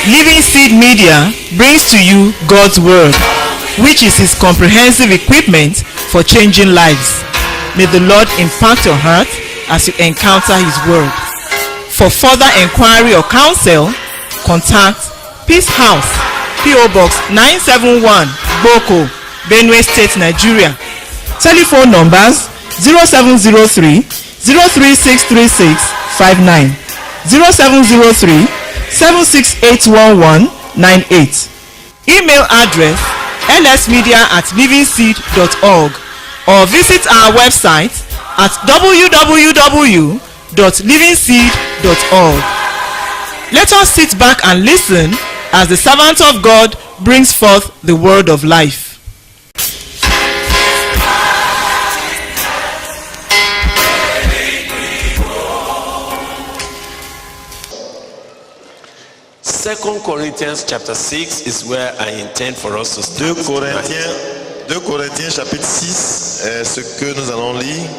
Living Seed Media brings to you God's Word, which is His comprehensive equipment for changing lives. May the Lord impact your heart as you encounter His Word. For further inquiry or counsel, contact Peace House, P.O. Box 971, Boko, Benue State, Nigeria. Telephone numbers 0703 0363659, 0703 7681198. Email address lsmedia@livingseed.org or visit our website at www.livingseed.org. Let us sit back and listen as the servant of God brings forth the word of life. 2 Corinthians chapter 6 is where I intend for us to start. 2 Corinthiens chapitre 6 est ce que nous allons lire.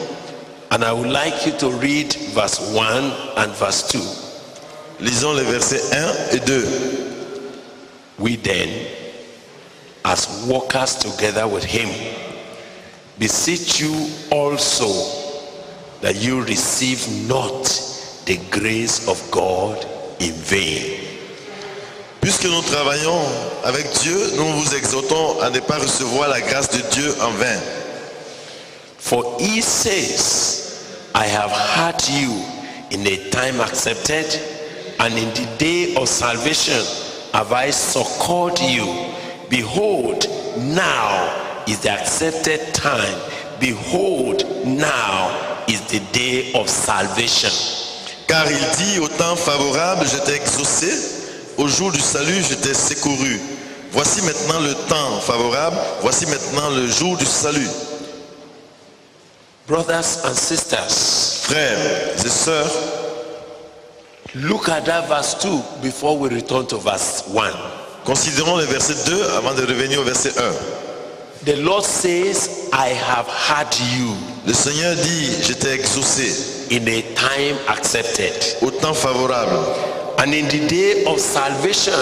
And I would like you to read verse 1 and verse 2. Lisons les versets 1 et 2. We then, as workers together with him, beseech you also that you receive not the grace of God in vain. Puisque nous travaillons avec Dieu, nous vous exhortons à ne pas recevoir la grâce de Dieu en vain. For he says, I have had you in a time accepted, and in the day of salvation have I succored you. Behold, now is the accepted time. Behold, now is the day of salvation. Car il dit, au temps favorable, je t'ai exaucé, au jour du salut, je t'ai secouru. Voici maintenant le temps favorable, voici maintenant le jour du salut. Brothers and sisters, frères et sœurs, look at that verse 2 before we return to verse 1. Considérons le verset 2 avant de revenir au verset 1. The Lord says, I have had you. Le Seigneur dit, je t'ai exaucé. In a time accepted. Au temps favorable. And in the day of salvation,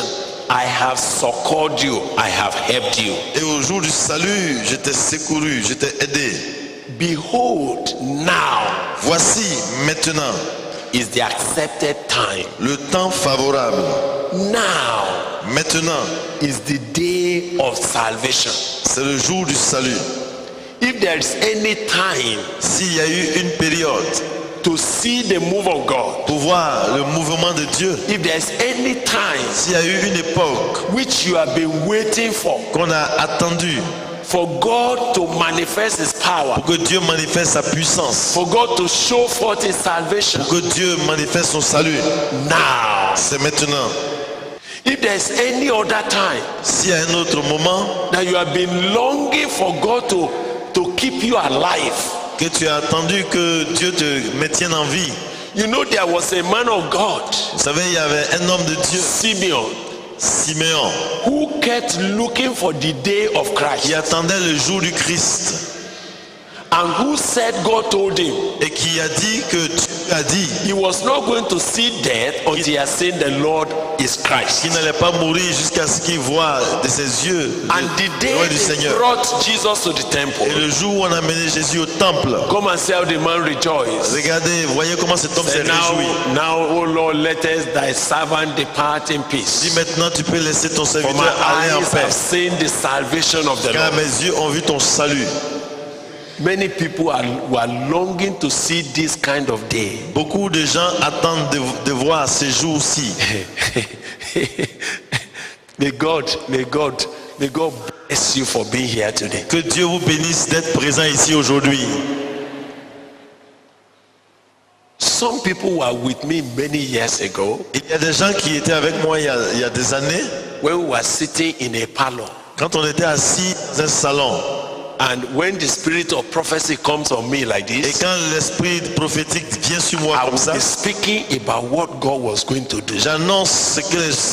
I have succored you, I have helped you. Et au jour du salut, je t'ai secouru, je t'ai aidé. Behold, now, voici maintenant, is the accepted time. Le temps favorable. Now, maintenant, is the day of salvation. C'est le jour du salut. If there is any time, s'il y a eu une période, to see the move of God, pour voir le mouvement de Dieu, if there is any time, s'il y a eu une époque, which you have been waiting for, qu'on a attendu, for God to manifest His power, pour que Dieu manifeste sa puissance, for God to show forth His salvation, pour que Dieu manifeste son salut, now, c'est maintenant. If there is any other time, s'il y a un autre moment, that you have been longing for God to keep you alive, que tu as attendu que Dieu te maintienne en vie. You know, there was a man of God. Vous savez, il y avait un homme de Dieu, Simeon, who kept looking for the day of Christ. Qui attendait le jour du Christ. And who said God told him, et qui a dit que Dieu a dit, he was not going to see death until he has seen the Lord is Christ. Qu'il n'allait pas mourir jusqu'à ce qu'il voie de ses yeux and the day du Seigneur. Brought Jesus to the temple. Et le jour où on a mené Jésus au temple, come and see how the man rejoiced. Regardez, voyez comment cet homme s'est réjoui. Now, oh Lord, let us thy servant depart in peace. Dis maintenant, tu peux laisser ton serviteur aller en paix. Have seen the salvation of the Car Lord. mes yeux ont vu ton salut. Many people were longing to see this kind of day. Beaucoup de gens attendent de voir ces jours-ci. May God bless you for being here today. Que Dieu vous bénisse d'être présent ici aujourd'hui. Some people were with me many years ago. Il y a des gens qui étaient avec moi il y a des années. When we were sitting in a parlor. Quand on était assis dans un salon. And when the spirit of prophecy comes on me like this, et quand l'esprit prophétique vient sur moi comme ça, I will be speaking about what God was going to do. J'annonce ce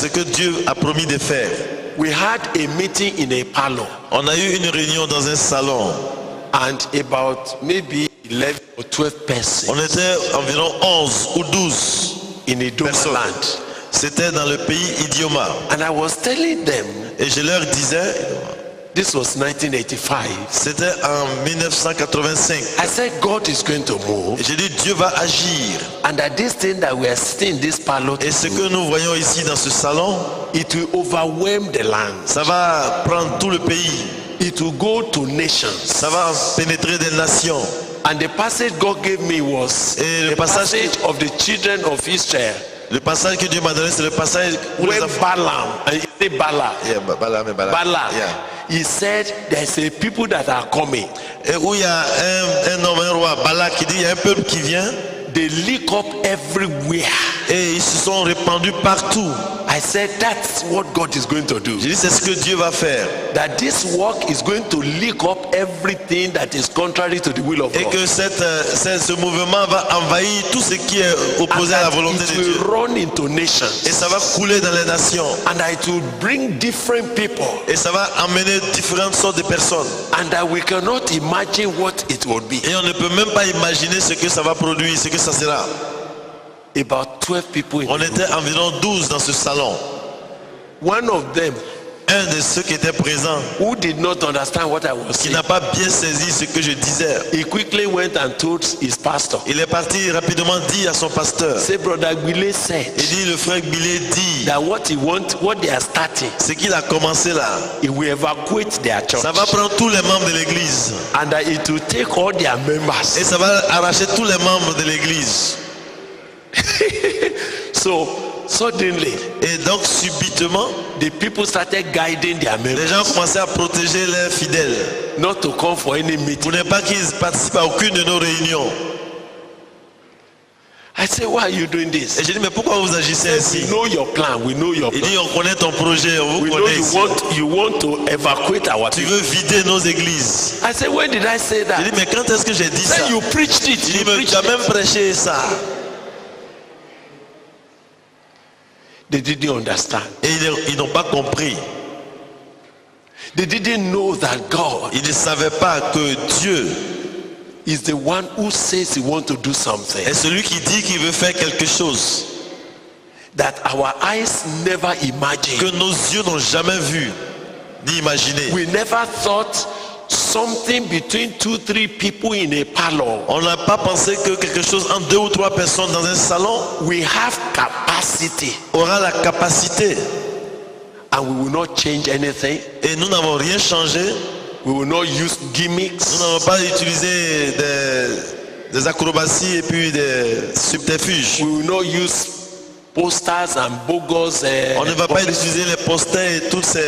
que Dieu a promis de faire. We had a meeting in a parlor. On a eu une réunion dans un salon. And about maybe 11 or 12 persons. On était environ 11 ou 12 in a land. C'était dans le pays Idioma. And I was telling them, Et je leur disais, this was 1985. c'était en 1985. I said, God is going to move. Et j'ai dit, Dieu va agir. And that this thing that we are sitting in this parlor, Et ce que nous voyons ici dans ce salon, it will overwhelm the land. ça va prendre tout le pays. It will go to nations. Ça va pénétrer des nations. And the passage God gave me was Et le the passage- passage of the children of Israel. Le passage que Dieu m'a donné, c'est le passage où les When enfants... Balaam, and he said Bala, Yeah, Balaam. Bala, Yeah. he said there's a people that are coming. Et où il y a un homme, un roi, Balak, qui dit, il y a un peuple qui vient They leak up everywhere. et ils se sont répandus partout. I said that's what God is going to do. J'ai dit, c'est ce que Dieu va faire. That this work is going to leak up everything that is contrary to the will of Et God. que ce mouvement va envahir tout ce qui est And opposé à la that volonté it de Dieu. will run into nations. Et ça va couler dans les nations. And that it will bring different people. Et ça va emmener différentes sortes de personnes. And that we cannot imagine what it will be. Et on ne peut même pas imaginer ce que ça va produire, ce que ça sera. About 12 people in On the était environ 12 dans ce salon. room. One of them Un de ceux qui étaient présents, who did not understand what I was qui saying, n'a pas bien saisi ce que je disais, he quickly went and told his pastor. il est parti rapidement dire à son pasteur. Say, Brother Gwile said Il dit, le frère Billet dit, that what they are starting, ce qu'il a commencé là, it will evacuate their church. ça va prendre tous les membres de l'église. And that it will take all their members. Et ça va arracher tous les membres de l'église. So suddenly, Et donc subitement, the people started guiding their les members gens commençaient à protéger leurs fidèles not to come for any meeting. pour ne pas qu'ils participent à aucune de nos réunions. I say, why are you doing this? Et j'ai dit, mais pourquoi vous agissez We ainsi? know your plan. We know your Il plan. dit, on connaît ton projet, on vous We know connaît ici. you want to evacuate our Tu people. veux vider nos églises. I said, when did I say J'ai that? dit, mais quand est-ce que j'ai dit ça? Then you preached it. Il dit, You mais preached tu as it. même prêché ça. They didn't understand. Et ils n'ont pas compris. They didn't know that God Ils ne savaient pas que Dieu is the one who says he wants to do something est celui qui dit qu'il veut faire quelque chose that our eyes never imagined. que nos yeux n'ont jamais vu ni imaginé. We never thought something between 2-3 people in a parlor. On n'a pas pensé que quelque chose entre 2 ou 3 personnes dans un salon We have capacity aura la capacité. and we will not change anything. Et nous n'avons rien changé. We will not use Nous gimmicks. n'avons pas utilisé des acrobaties et puis des subterfuges. We will not use posters and bogus. On ne va pas utiliser les posters et toutes ces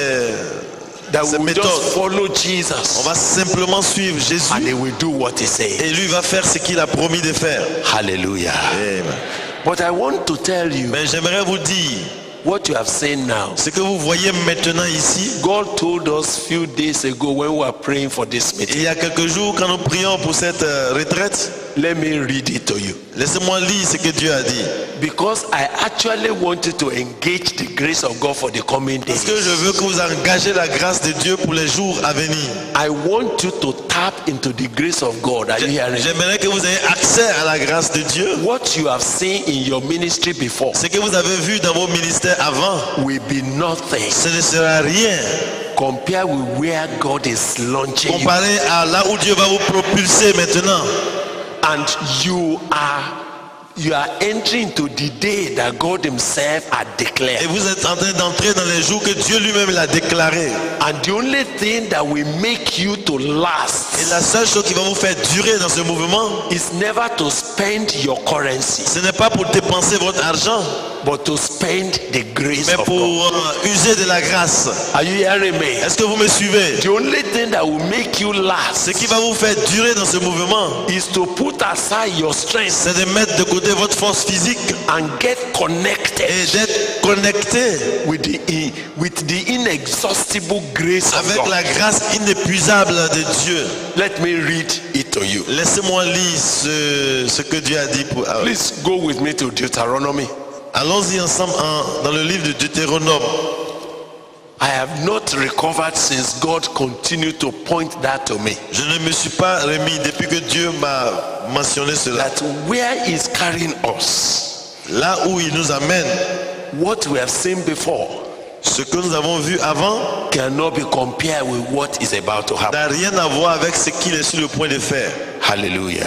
that we will méthodes. just follow On Jesus va simplement suivre Jésus and he will do what he says. et lui va faire ce qu'il a promis de faire. Hallelujah. Amen. But I want to tell you Mais j'aimerais vous dire, what you have seen now. ce que vous voyez maintenant ici, God told us few days ago when we were praying for this meeting. il y a quelques jours quand nous prions pour cette retraite, Let me read it to you. laissez-moi lire ce que Dieu a dit. Because I actually wanted to engage the grace of God for the coming Parce days. que je veux que vous engagez la grâce de Dieu pour les jours à venir. I want you to tap into the grace of God. Are you hearing? J'aimerais que vous ayez accès à la grâce de Dieu. What you have seen in your ministry before Ce que vous avez vu dans vos ministères avant, will be nothing ce ne sera rien compared with where God is launching you. comparé à là où Dieu va vous propulser maintenant. And you are entering into the day that God himself had Et declared. vous êtes en train d'entrer dans les jours que Dieu lui-même l'a déclaré. And the only thing that will make you to Et last la seule chose qui va vous faire durer dans ce mouvement, is never to spend your currency, ce n'est pas pour dépenser votre argent, but to spend the grace mais of pour God. user de la grâce. Are you hearing me? Est-ce que vous me suivez? The only thing that will make you last Ce qui va vous faire durer dans ce mouvement, is to put aside your strength c'est de mettre de côté votre force physique and get connected et d'être connecté with the inexhaustible grace of avec God. la grâce inépuisable de Dieu. Let me read it to you. Laissez-moi lire ce que Dieu a dit. Please go with me to Deuteronomy. Allons-y ensemble dans le livre de Deutéronome. I have not recovered since God continued to point that to me. Je ne me suis pas remis depuis que Dieu m'a mentionné cela. That where He's carrying us, Là où il nous amène, what we have seen before Ce que nous avons vu avant cannot be compared with what is about to happen. n'a rien à voir avec ce qu'il est sur le point de faire. Hallelujah.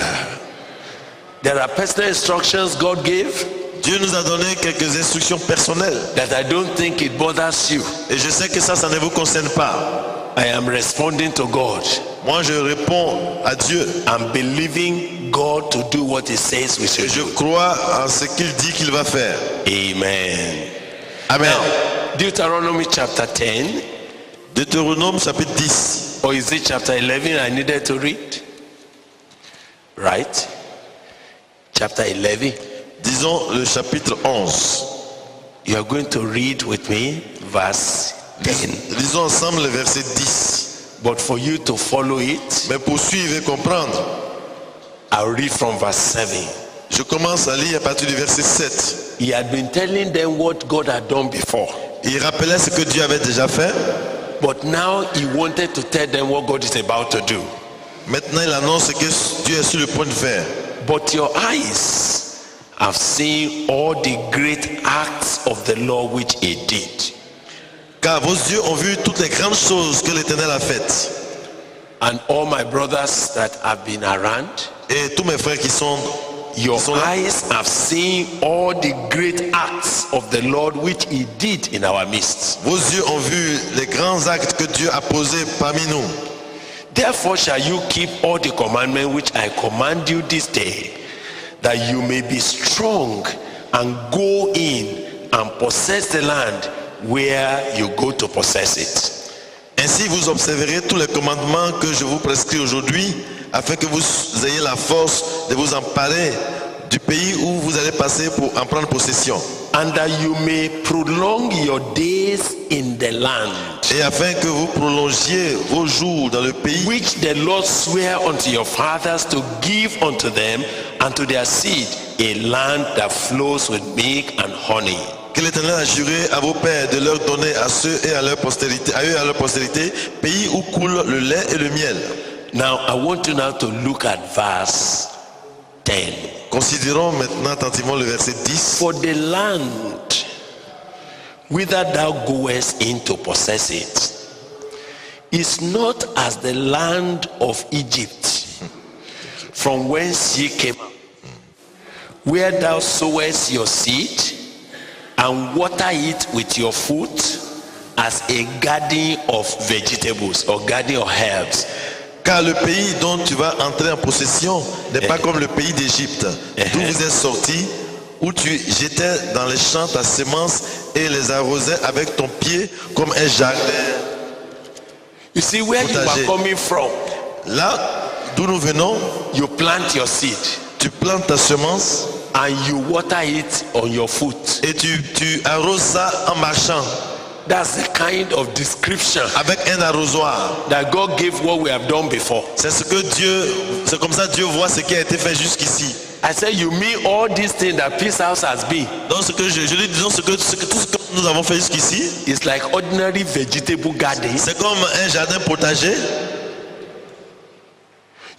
There are personal instructions God gave Dieu nous a donné quelques instructions personnelles. that I don't think it bothers you. Et je sais que ça ne vous concerne pas. I am responding to God. Moi, je réponds à Dieu. I'm believing God to do what He says we Et should je do. crois en ce qu'il dit qu'il va faire. Amen. Amen. Now, Deuteronomy chapter 10, Deutéronome chapitre 10. or is it chapter 11 I needed to read? Right? Chapter 11. Disons le chapitre 11. You are going to read with me verse 10. Lisons ensemble le verset 10. But for you to follow it, Mais pour suivre et comprendre, I'll read from verse 7. je commence à lire à partir du verset 7. He had been telling them what God had done before. Il rappelait ce que Dieu avait déjà fait. But now he wanted to tell them what God is about to do. Maintenant, il annonce ce que Dieu est sur le point de faire. But your eyes have seen all the great acts of the Lord which He did. Car vos yeux ont vu toutes les grandes choses que l'Éternel a faites. And all my brothers that have been around, Et tous mes frères qui sont your là, eyes have seen all the great acts of the Lord which He did in our midst. vos yeux ont vu les grands actes que Dieu a posés parmi nous. Therefore shall you keep all the commandments which I command you this day, that you may be strong and go in and possess the land where you go to possess it. Ainsi vous observerez tous les commandements que je vous prescris aujourd'hui, afin que vous ayez la force de vous emparer du pays où vous allez passer pour en prendre possession. And that you may prolong your days in the land Et afin que vous prolongiez vos jours dans le pays which the Lord sware unto your fathers to give unto them and to their seed, a land that flows with milk and honey. que l'Éternel a juré à vos pères de leur donner à ceux et à leur postérité, à eux et à leur postérité, pays où coule le lait et le miel. Now I want you now to look at verse 10. Considérons maintenant attentivement le verset 10. For the land whither thou goest in to possess it is not as the land of Egypt, from whence ye came up, where thou sowest your seed and water it with your foot, as a garden of vegetables or garden of herbs. Car le pays dont tu vas entrer en possession n'est pas comme le pays d'Égypte, d'où vous êtes sortis, où tu jetais dans les champs ta semence et les arrosais avec ton pied comme un jardin. You see where you are coming from. Là d'où nous venons, You plant your seed tu plantes ta semence and you water it on your foot. et tu arroses ça en marchant That's the kind of description avec un arrosoir. that God gave what we have done before. C'est comme ça Dieu voit ce qui a été fait jusqu'ici. I said, you mean all these things that Peace House has been? Donc ce que je lui dis, tout ce que nous avons fait jusqu'ici, It's like ordinary vegetable gardens. c'est comme un jardin potager.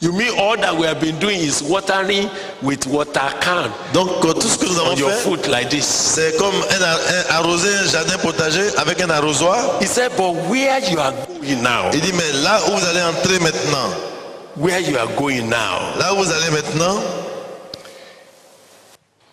You mean all that we have been doing is watering with water can Donc tout ce que nous avons on your fait, foot like this? c'est comme arroser un jardin potager avec un arrosoir. He said, but where you are going now, Il dit mais là où vous allez entrer maintenant, where you are going now, là où vous allez maintenant,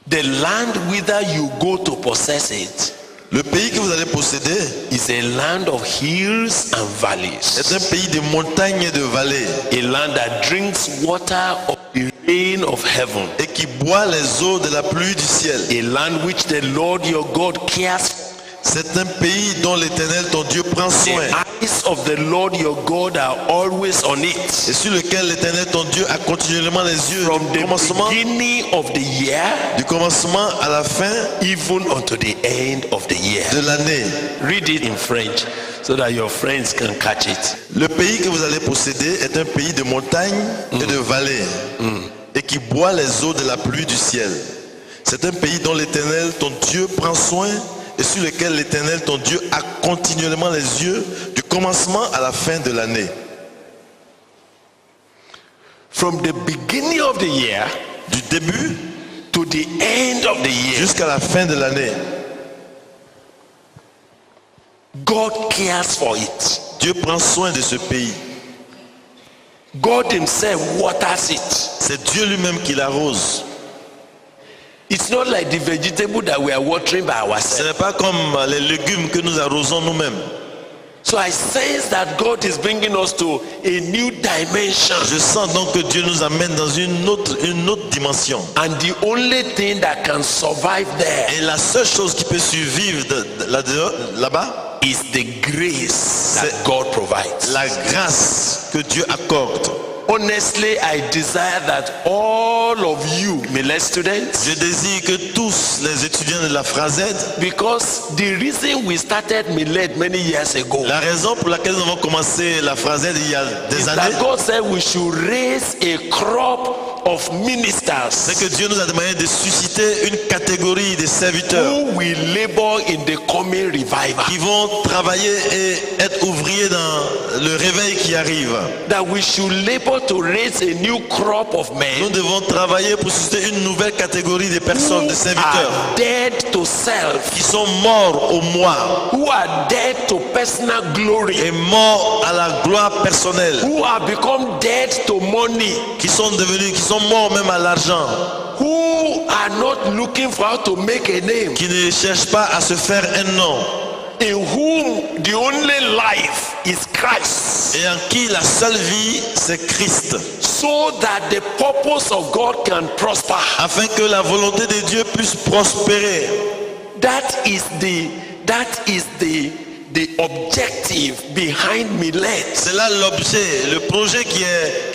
the land whither you go to possess it le pays que vous allez posséder is a land of hills and valleys. est un pays de montagnes et de vallées A land that drinks water of the rain of heaven. et qui boit les eaux de la pluie du ciel. A land which the Lord your God cares for. C'est un pays dont l'Éternel ton Dieu prend soin The eyes of the Lord your God are always on et it. sur lequel l'Éternel ton Dieu a continuellement les yeux From du the beginning of the year commencement à la fin even unto the end of the year. de l'année. Read it in French so that your friends can catch it. Le pays que vous allez posséder est un pays de montagnes et de vallées et qui boit les eaux de la pluie du ciel. C'est un pays dont l'Éternel ton Dieu prend soin et sur lequel l'Éternel ton Dieu a continuellement les yeux du commencement à la fin de l'année. From the beginning of the year Du début to the end of the year, jusqu'à la fin de l'année. God cares for it. Dieu prend soin de ce pays. God himself waters it. C'est Dieu lui-même qui l'arrose. It's not like the vegetable that we are watering by Ce ourselves. n'est pas comme les légumes que nous arrosons nous-mêmes. So I sense that God is bringing us to a new dimension. Je sens donc que Dieu nous amène dans une autre dimension. And the only thing that can survive there Et la seule chose qui peut survivre là-bas, is the grace that God provides. la grâce que Dieu accorde. Honestly, I desire that all of you, Millet students, Je désire que tous les étudiants de la Frazed, because the reason we started Millet many years ago la raison pour laquelle nous avons commencé la Frazed il y a des is années, that God said we should raise a crop of ministers c'est que Dieu nous a demandé de susciter une catégorie de serviteurs who will labor in the coming revival. qui vont travailler et être ouvriers dans le réveil qui arrive. That we should labor to raise a new crop of Nous men devons travailler pour susciter une nouvelle catégorie de personnes, de who serviteurs, are dead to self, qui sont morts au moi who are dead to personal glory, et morts à la gloire personnelle, who have become dead to money, qui sont morts même à l'argent, who are not looking for how to make a name, qui ne cherchent pas à se faire un nom, in whom the only life is Christ, et en qui la seule vie c'est Christ, so that the purpose of God can prosper. afin que la volonté de Dieu puisse prospérer. That is the objective behind Millet. C'est là l'objet, le projet qui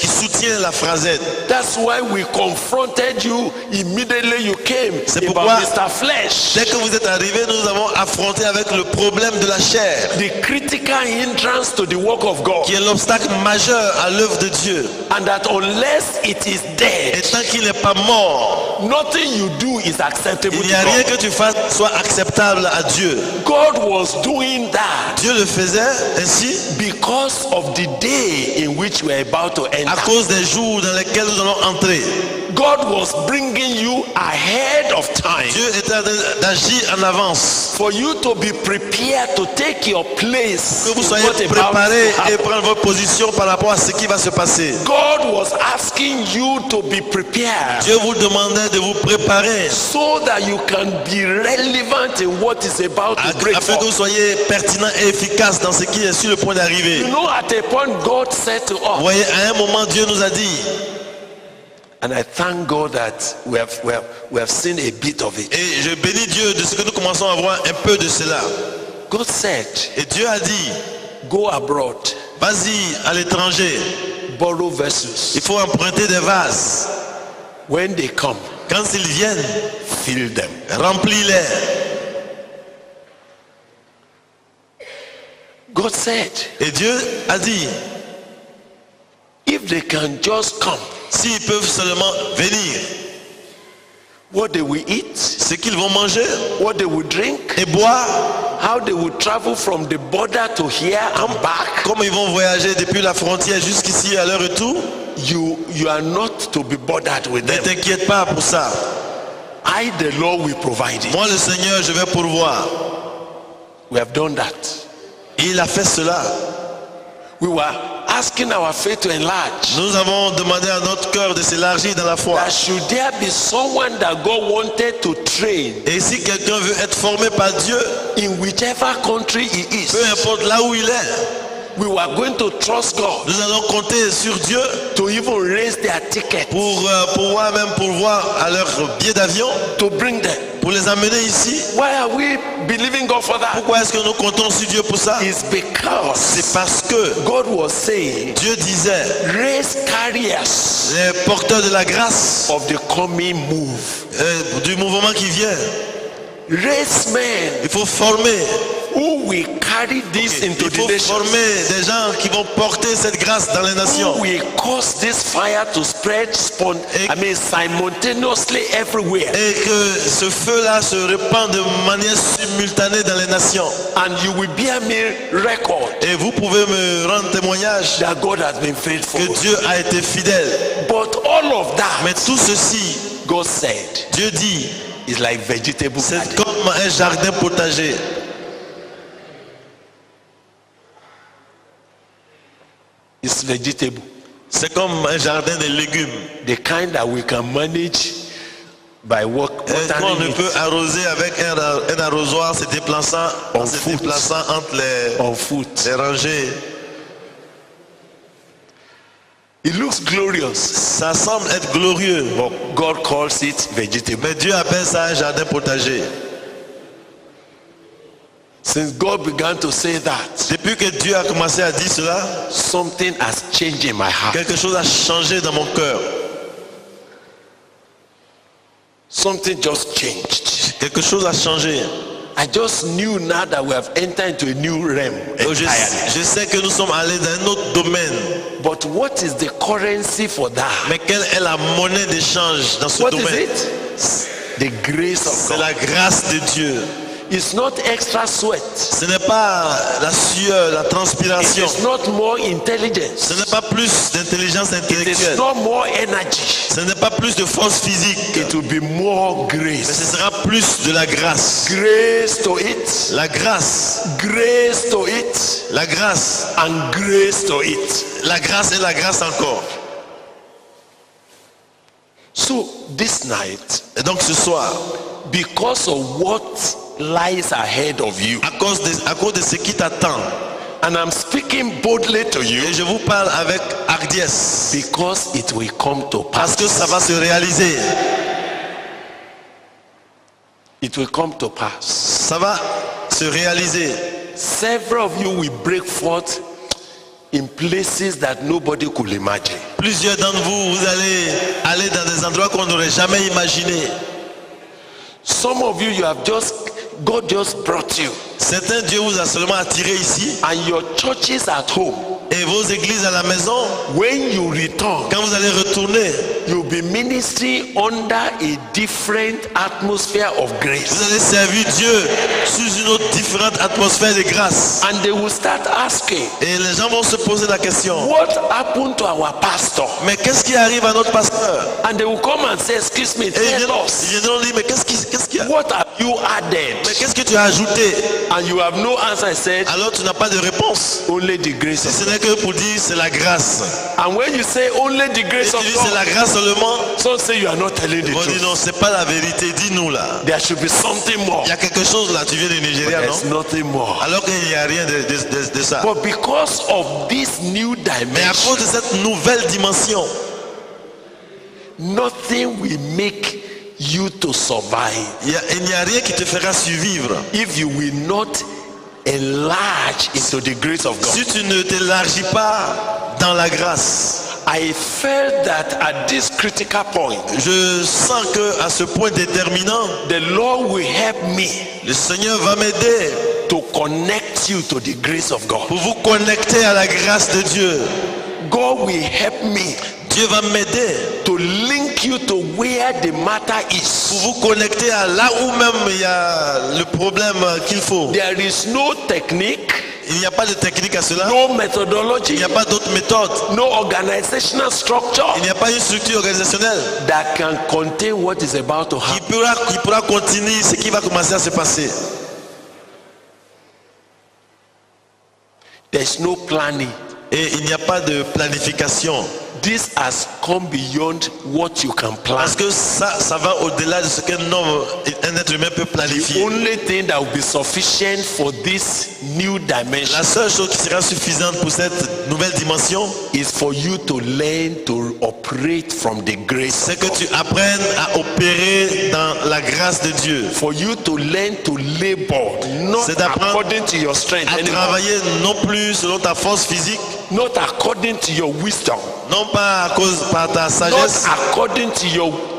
soutient la Frazed. That's why we confronted you immediately you came C'est about pourquoi- Mr. Flesh. Dès que vous êtes arrivés, nous avons affronté avec le problème de la chair, The critical hindrance to the work of God. qui est l'obstacle majeur à l'œuvre de Dieu. And that unless it is Et dead, tant qu'il n'est pas mort, nothing you do is acceptable il to n'y a rien God. que tu fasses soit acceptable à Dieu. God was doing that Dieu le faisait ainsi because of the day in which we are about to à enter. cause des jours dans lesquels nous allons entrer. God was bringing you ahead of time Dieu est en train d'agir en avance, for you to be prepared to take your place que vous in soyez what about préparés to et happen. prendre votre position par rapport à ce qui va se passer. God was asking you to be prepared Dieu vous demandait de vous préparer so that you can be relevant in what is about to break afin que vous forth. soyez pertinent et efficace dans ce qui est sur le point d'arriver. You know, at a point God said to Vous us, voyez, à un moment, Dieu nous a dit, and I thank God that we have seen a bit of it. et je bénis Dieu de ce que nous commençons à voir un peu de cela. God said, Et Dieu a dit, go abroad, vas-y à l'étranger, borrow vessels. il faut emprunter des vases. When they come, Quand ils viennent, fill them. remplis-les. God said, Et Dieu a dit, if they can just come, s'ils peuvent seulement venir, what they will eat, ce qu'ils vont manger what they will drink, et boire, how they will travel from the border to here and back, comme ils vont voyager depuis la frontière jusqu'ici à leur retour, you are not to be bothered with ne them. t'inquiète pas pour ça. I, the Lord, will provide it. Moi, le Seigneur, je vais pourvoir. We have done that. Il a fait cela. We were asking our faith to enlarge. Nous avons demandé à notre cœur de s'élargir dans la foi. That should there be someone that God wanted to train Et si quelqu'un veut être formé par Dieu, in whichever country he peu is, importe là où il est, we were going to trust God nous allons compter sur Dieu to even raise their ticket pour pouvoir même pourvoir à leur billet d'avion, to bring them. pour les amener ici. Why are we believing God for that? Pourquoi est-ce que nous comptons sur Dieu pour ça? It's because C'est parce que God was saying, Dieu disait, raise carriers les porteurs de la grâce, of the coming move. du mouvement qui vient, Raise men il faut former. who will carry this into Il the faut nations. former des gens qui vont porter cette grâce dans les nations. Who will cause this fire to spread simultaneously everywhere. Et que ce feu-là se répand de manière simultanée dans les nations. And you will bear me record Et vous pouvez me rendre témoignage that God has been faithful. que Dieu a été fidèle. But all of that, Mais tout ceci, God said, Dieu dit, is like vegetable c'est garden. comme un jardin potager. It's vegetable. C'est comme un jardin de légumes. The kind that we can manage by Et on watering ne peut it arroser avec un arrosoir se déplaçant, On se foot. déplaçant entre on foot. les rangées. It looks glorious, Ça semble être glorieux, but God calls it vegetable. mais Dieu appelle ça un jardin potager. Since God began to say that, Depuis que Dieu a commencé à dire cela, something has changed in my heart. quelque chose a changé dans mon cœur. Something just changed. Quelque chose a changé. I just knew now that we have entered into a new realm Et je entirely. sais que nous sommes allés dans un autre domaine. But what is the currency for that? Mais quelle est la monnaie d'échange dans ce What is domaine? it? The grace of C'est God. la grâce de Dieu. It's not extra sweat. Ce n'est pas la sueur, la It transpiration. is not more intelligence. Ce n'est pas plus d'intelligence It is intellectuelle. not more energy. Ce n'est pas plus de force physique. It will be more Mais grace. ce sera plus de la grâce. Grace to it. La grâce. Grace to it. La grâce. And grace to it. La grâce et la grâce encore. So this night, Et donc ce soir, because of what lies ahead of you, à cause de ce qui t'attend, and I'm speaking boldly to you, et je vous parle avec hardiesse, because it will come to parce pass. que ça va se réaliser. It will come to pass. Ça va se réaliser. Several of you will break forth in places that nobody could imagine. Plusieurs d'entre vous, vous allez aller dans des endroits qu'on n'aurait jamais imaginés. Some of you have God just brought you, Certains, Dieu vous a seulement attiré ici, and your churches at home. et vos églises à la maison, When you return, quand vous allez retourner, you'll be ministering under a different atmosphere of vous grace. allez servir Dieu sous une autre différente atmosphère de grâce. And they will start asking, Et les gens vont se poser la question, what happened to our pastor? mais qu'est-ce qui arrive à notre pasteur? And they will come and say, excuse me, Et tell ils us, viendront dire, mais qu'est-ce qu'il y a? what have you added? Mais qu'est-ce que tu as ajouté? And you have no answer. I said, Alors tu n'as pas de réponse. only the grace Si of ce God. n'est que pour dire c'est la grâce. And when you say only the Et grace tu of dis c'est la God, grâce seulement, some say you are not telling the ils vont dire truth. non, c'est pas la vérité, dis-nous là. There should be something more. Il y a quelque chose là, tu viens du Nigeria, There's non? nothing more. Alors qu'il n'y a rien de ça. But because of this new Mais à dimension, cause de cette nouvelle dimension, nothing will make you to survive il n'y a rien qui te fera survivre. if you will not enlarge into the grace of God. Si tu ne t'élargis pas dans la grâce, I felt that at this critical point, je sens que à ce point déterminant, the Lord will help me le Seigneur va m'aider to connect you to the grace of God. pour vous connecter à la grâce de Dieu. God will help me Dieu va m'aider to link you to where the matter pour is. vous connecter à là où même il y a le problème qu'il faut. There is no technique, Il n'y a pas de technique à cela. no Il methodology, n'y a pas d'autre méthode. no organizational structure Il n'y a pas une structure organisationnelle that can contain what is about to qui happen. pourra continuer ce qui va commencer à se passer. There's no planning. Et il n'y a pas de planification. This has come beyond what you can plan. Parce que ça va au-delà de ce qu'un homme, un être humain peut The planifier. only thing that will be sufficient for this new dimension La seule chose qui sera suffisante pour cette nouvelle dimension, is for you to learn to operate from the grace c'est of que God. tu apprennes à opérer dans la grâce de Dieu. For you to learn to labor, not C'est d'apprendre according to your strength À anymore, travailler non plus selon ta force physique, not according to your wisdom, non pas à cause par ta not sagesse, according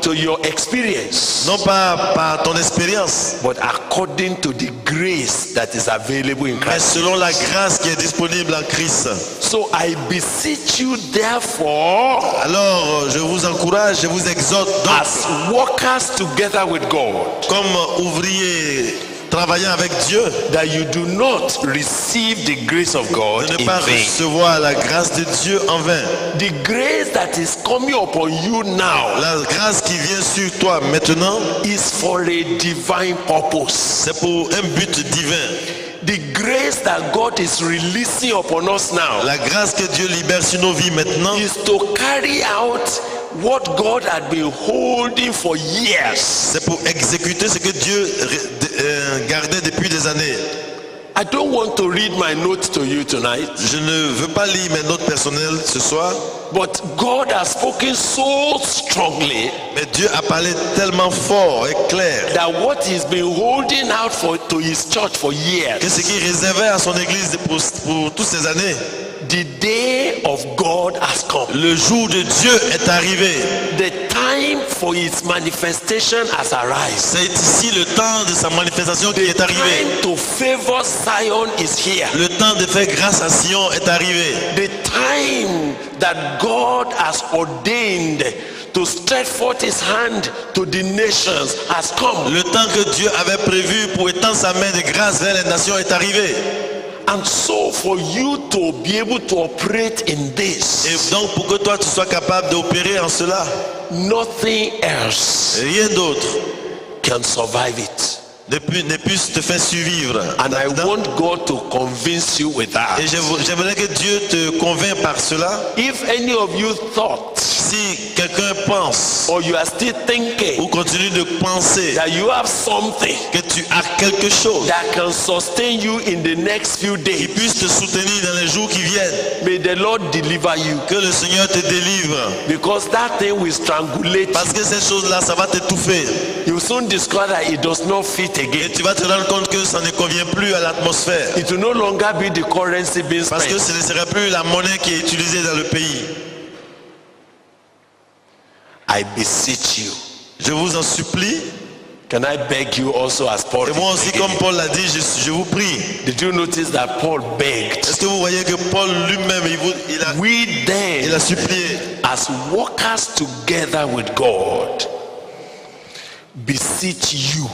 to your experience, non pas par ton expérience, but according to the grace that is available in mais Christ. selon la grâce qui est disponible en Christ. So I beseech you, therefore, Alors, je vous encourage, je vous exhorte donc, as workers together with God, comme ouvriers travaillant avec Dieu, that you do not receive the grace of God de ne in pas vain. recevoir la grâce de Dieu en vain. The grace that is coming upon you now La grâce qui vient sur toi maintenant, is for a divine purpose. c'est pour un but divin. The grace that God is releasing upon us now La grâce que Dieu libère sur nos vies maintenant, is to carry out what God had been holding for years. c'est pour exécuter ce que Dieu gardait depuis des années. I don't want to read my notes to you tonight, Je ne veux pas lire mes notes personnelles ce soir, but God has spoken so strongly mais Dieu a parlé tellement fort et clair that what he's been holding out to his church for que years, ce qu'il réservait à son église pour toutes ces années, the day of God has come. le jour de Dieu est arrivé. The time for his manifestation has arrived. C'est ici le temps de sa manifestation qui The est arrivé. time to favor Zion is here. Le temps de faire grâce à Sion est arrivé. The time that God has ordained to stretch forth his hand to the nations has come. Le temps que Dieu avait prévu pour étendre sa main de grâce vers les nations est arrivé. And so for you to be able to operate in Et this, donc pour que toi tu sois capable d'opérer en cela, nothing else rien d'autre can survive it. ne puisse te faire survivre. And I là-dedans. want God to convince you with that. Et j'aimerais que Dieu te convainc par cela. If any of you thought Si quelqu'un pense or you are still ou thinking continue de penser that you have something que tu as quelque chose that can sustain you in the next few qui days, puisse te soutenir dans les jours qui viennent, may the Lord deliver you, que le Seigneur te délivre. because that thing will strangulate you. Parce que cette chose-là, ça va t'étouffer. You soon discover that it does not fit Et again. tu vas te rendre compte que ça ne convient plus à l'atmosphère. It will no longer be the currency being Parce que spent. ce ne serait plus la monnaie qui est utilisée dans le pays. I beseech you. Je vous en supplie. Can I beg you also as Paul? Et moi aussi, did? comme Paul l'a dit, je vous prie. Did you notice that Paul begged? Est-ce que vous voyez que Paul lui-même, We il then, a supplié, as workers together with God, beseech you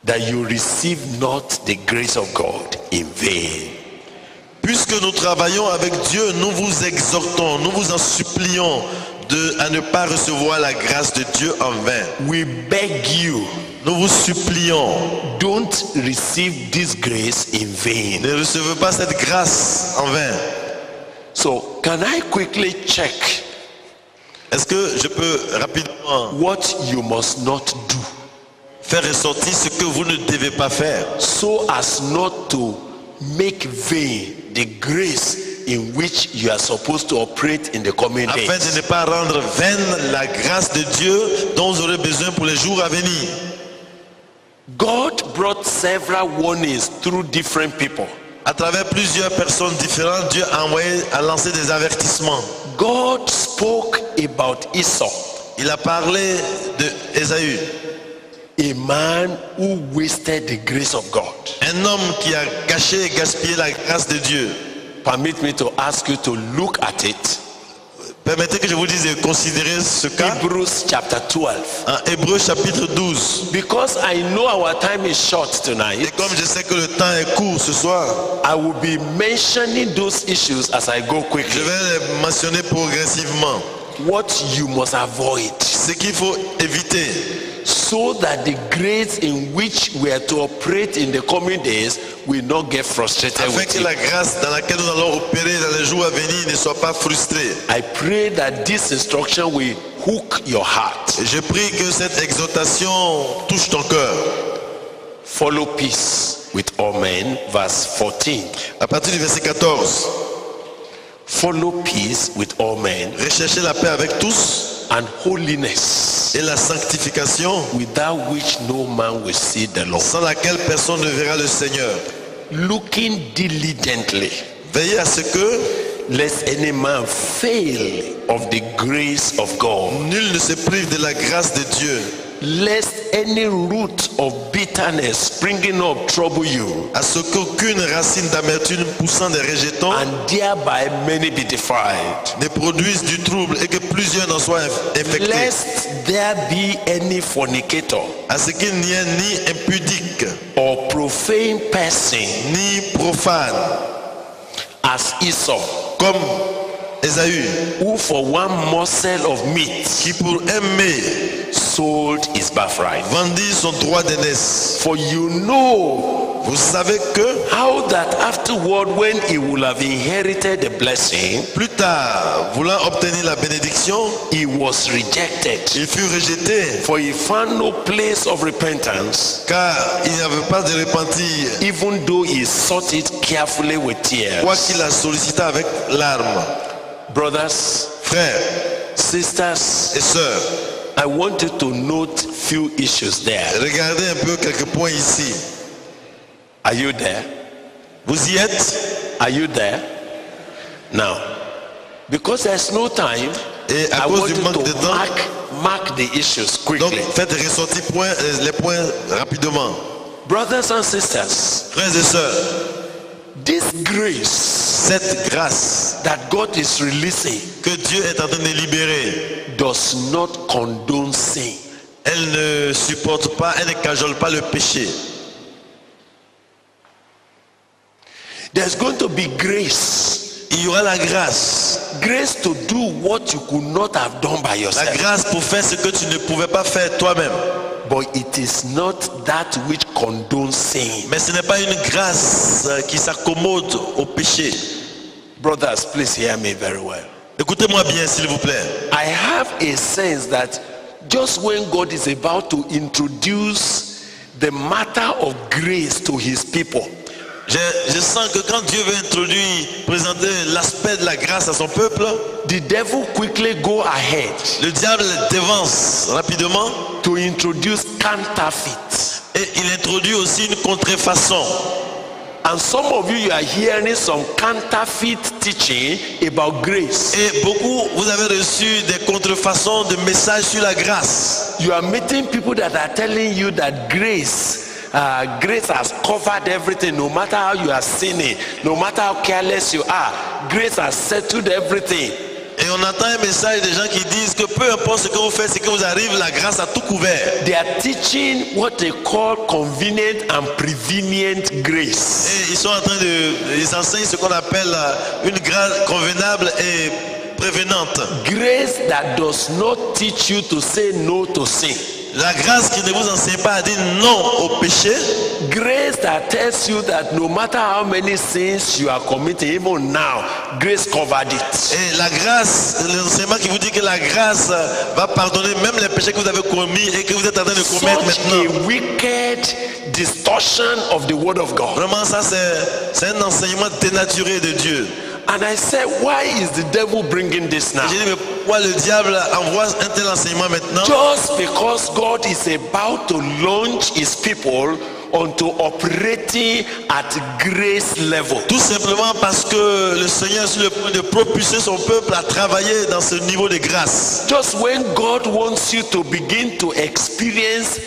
that you receive not the grace of God in vain. puisque nous travaillons avec Dieu, nous vous exhortons, nous vous en supplions à ne pas recevoir la grâce de Dieu en vain. We beg you, Nous vous supplions, don't receive this grace in vain. ne recevez pas cette grâce en vain. So, can I quickly check Est-ce que je peux rapidement what you must not do faire ressortir ce que vous ne devez pas faire, so as not to make vain the grace in which you are supposed to operate in the coming afin days? de ne pas rendre vaine la grâce de Dieu dont vous aurez besoin pour les jours à venir? God brought several warnings through different people. À travers plusieurs personnes différentes, Dieu a lancé des avertissements. God spoke about Esau, Il a parlé de Ésaü, a man who wasted the grace of God. un homme qui a gâché et gaspillé la grâce de Dieu. Permit me to ask you to look at it. Permettez que je vous dise de considérer ce cas Hebrews chapter 12. en Hébreux chapitre 12. Because I know our time is short Et tonight, comme je sais que le temps est court ce soir, I will be mentioning those issues as I go je quickly. vais les mentionner progressivement. What you must avoid, Ce qu'il faut éviter, so that the grace in which we are to operate in the coming days will not get frustrated afin with que you. la grâce dans laquelle nous allons opérer dans les jours à venir ne soit pas frustrée. I pray that this instruction will hook your heart. Et je prie que cette exhortation touche ton cœur. Follow peace with all men, verse 14. À partir du verset 14, Follow peace with all men recherchez la paix avec tous and holiness, et la sanctification, without which no man will see the Lord. sans laquelle personne ne verra le Seigneur. Looking diligently, Veillez à ce que lest any man fail of the grace of God, nul ne se prive de la grâce de Dieu, lest any root of bitterness springing up trouble you, à ce qu'aucune racine d'amertume poussant des rejetons and thereby many be defiled. ne produise du trouble et que plusieurs n'en soient infectés. Lest there be any fornicator À ce qu'il n'y ait ni impudique, or profane person ni profane, as Esau, comme Ésaü, who for one morsel of meat qui pour aimer sold his birthright. vendit son droit d'aînesse. For you know Vous savez que how that afterward, when he will have inherited the blessing, plus tard, voulant obtenir la bénédiction, he was rejected. il fut rejeté, For he found no place of repentance, car il n'y avait pas de repentir, even though he sought it carefully with tears. quoi qu'il a sollicité avec larmes. Brothers, Frères sisters, et sœurs, I want you to note few issues there. regardez un peu quelques points ici. Are you there? Vous y êtes? Are you there? Now, because there's no time, Et à I cause want du you manque de to temps, mark the issues donc quickly. faites ressortir les points rapidement. Brothers and sisters, Frères et sœurs, this grace cette grâce that God is releasing que Dieu est en train de libérer, does not condone sin. elle ne supporte pas, elle ne cajole pas le péché. There's going to be grace. Il y aura la grâce. Grace to do what you could not have done by La yourself. grâce pour faire ce que tu ne pouvais pas faire toi-même. But it is not that which condones sin. Mais ce n'est pas une grâce qui s'accommode au péché. Brothers, please hear me very well. Écoutez-moi bien, s'il vous plaît. I have a sense that just when God is about to introduce the matter of grace to his people, Je sens que quand Dieu veut introduire, présenter l'aspect de la grâce à son peuple, the devil quickly go ahead le diable dévance rapidement to introduce counterfeit. et il introduit aussi une contrefaçon. And some of you are hearing some counterfeit teaching about grace. Et beaucoup, vous avez reçu des contrefaçons de messages sur la grâce. You are meeting people that are telling you that grace has covered everything. No matter how you are sinning, no matter how careless you are, grace has settled everything. Et on entend un message des gens qui disent que peu importe ce que vous faites, ce qui vous arrive, la grâce a tout couvert. They are teaching what they call convenient and prevenient grace. Et ils enseignent ce qu'on appelle une grâce convenable et prévenante. Grace that does not teach you to say no to sin. La grâce qui ne vous enseigne pas à dire non au péché. Grace that tells you that no matter how many sins you are committing, even now, grace covered it. Et la grâce, l'enseignement qui vous dit que la grâce va pardonner même les péchés que vous avez commis et que vous êtes en train de commettre Such maintenant. a wicked distortion of the word of God. Vraiment, ça c'est un enseignement dénaturé de Dieu. And I said, why is the devil bringing this now? J'ai dit, mais pourquoi le diable envoie un tel enseignement maintenant? Just because God is about to launch his people onto operating at grace level. Tout simplement parce que le Seigneur est sur le point de propulser son peuple à travailler dans ce niveau de grâce. Just when God wants you to begin to experience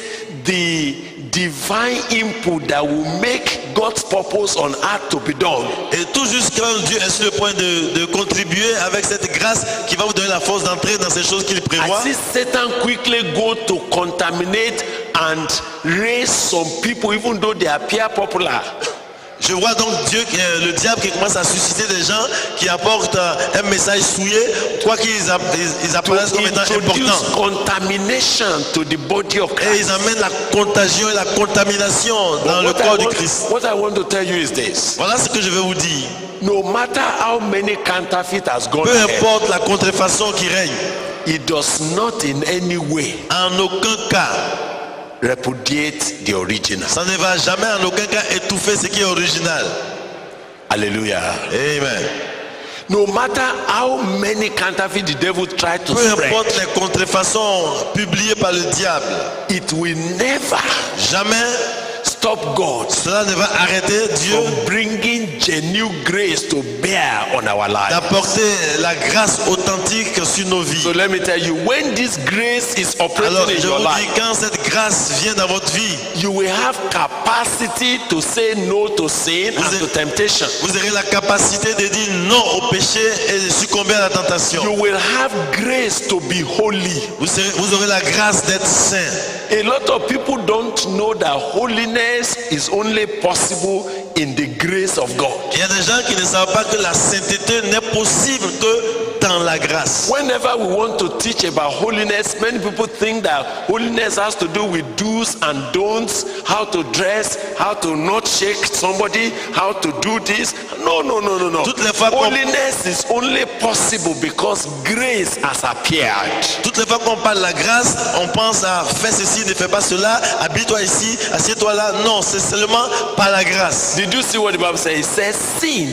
the divine input that will make God's purpose on earth to be done. Et tout juste quand Dieu est sur le point de contribuer avec cette grâce qui va vous donner la force d'entrer dans ces choses qu'il prévoit. I see Satan quickly go to contaminate and raise some people even though they appear popular. Je vois donc le diable qui commence à susciter des gens qui apportent un message souillé, quoi qu'ils apparaissent comme étant importants. Contamination to the body of Et Christ. ils amènent la contagion et la contamination dans le corps du Christ. What I want to tell you is this. Voilà ce que je vais vous dire. No matter how many counterfeit has gone Peu ahead, importe la contrefaçon qui règne, it does not in any way en aucun cas, repudiate the original. ça ne va jamais en aucun cas étouffer ce qui est original. Hallelujah. Amen. No matter how many counterfeit the devil tried to Peu spread, importe les contrefaçons publiées par le diable, it will never jamais stop God cela ne va arrêter Dieu from bringing genuine grace to bear on our lives. d'apporter la grâce authentique sur nos vies. So let me tell you, when this grace is operating Alors in je your vous dis, life, quand cette grâce vient dans votre vie, you will have capacity to say no to sin and to temptation. vous aurez la capacité de dire non au péché et de succomber à la tentation. You will have grace to be holy. Vous aurez la grâce d'être saint. A lot of people don't know that holiness is only possible in the grace of God. Il y a des gens qui ne savent pas que la sainteté n'est possible que dans la grâce. Whenever we want to teach about holiness, many people think that holiness has to do with do's and don'ts, how to dress, how to not shake somebody, how to do this. No. Toutes les fois qu'on Holiness is only possible because grace has appeared. Toutes les fois qu'on parle de la grâce, on pense à fais ceci, ne fais pas cela, habille-toi ici, assieds-toi là. Non, c'est seulement par la grâce. Did you see what the Bible says? It says sin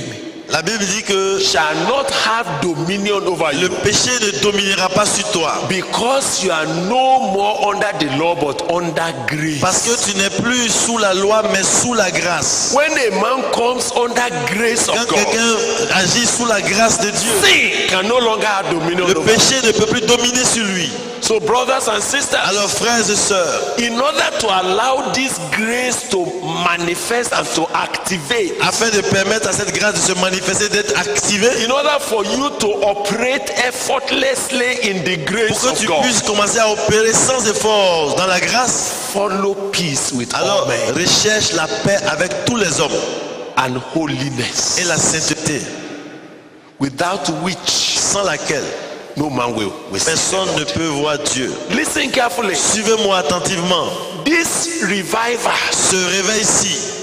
La Bible dit que shall not have dominion over le you péché ne dominera pas sur toi. because you are no more under the law but under grace. Parce que tu n'es plus sous la loi mais sous la grâce. When a man comes under grace Quand of God, quelqu'un agit sous la grâce de Dieu, sin can no longer have dominion le over. péché ne peut plus dominer sur lui. So brothers and sisters, Alors frères et sœurs, in order to allow this grace to manifest and to activate, afin de permettre à cette grâce de se manifester, d'être activée, in order for you to operate effortlessly in the pour grace que of tu God, puisses commencer à opérer sans effort dans la grâce, follow peace with all alors men recherche la paix avec tous les hommes and holiness, et la sainteté, without which sans laquelle no man will see personne the ne Lord. peut voir Dieu. Listen carefully. Suivez-moi attentivement. This revival Ce réveil-ci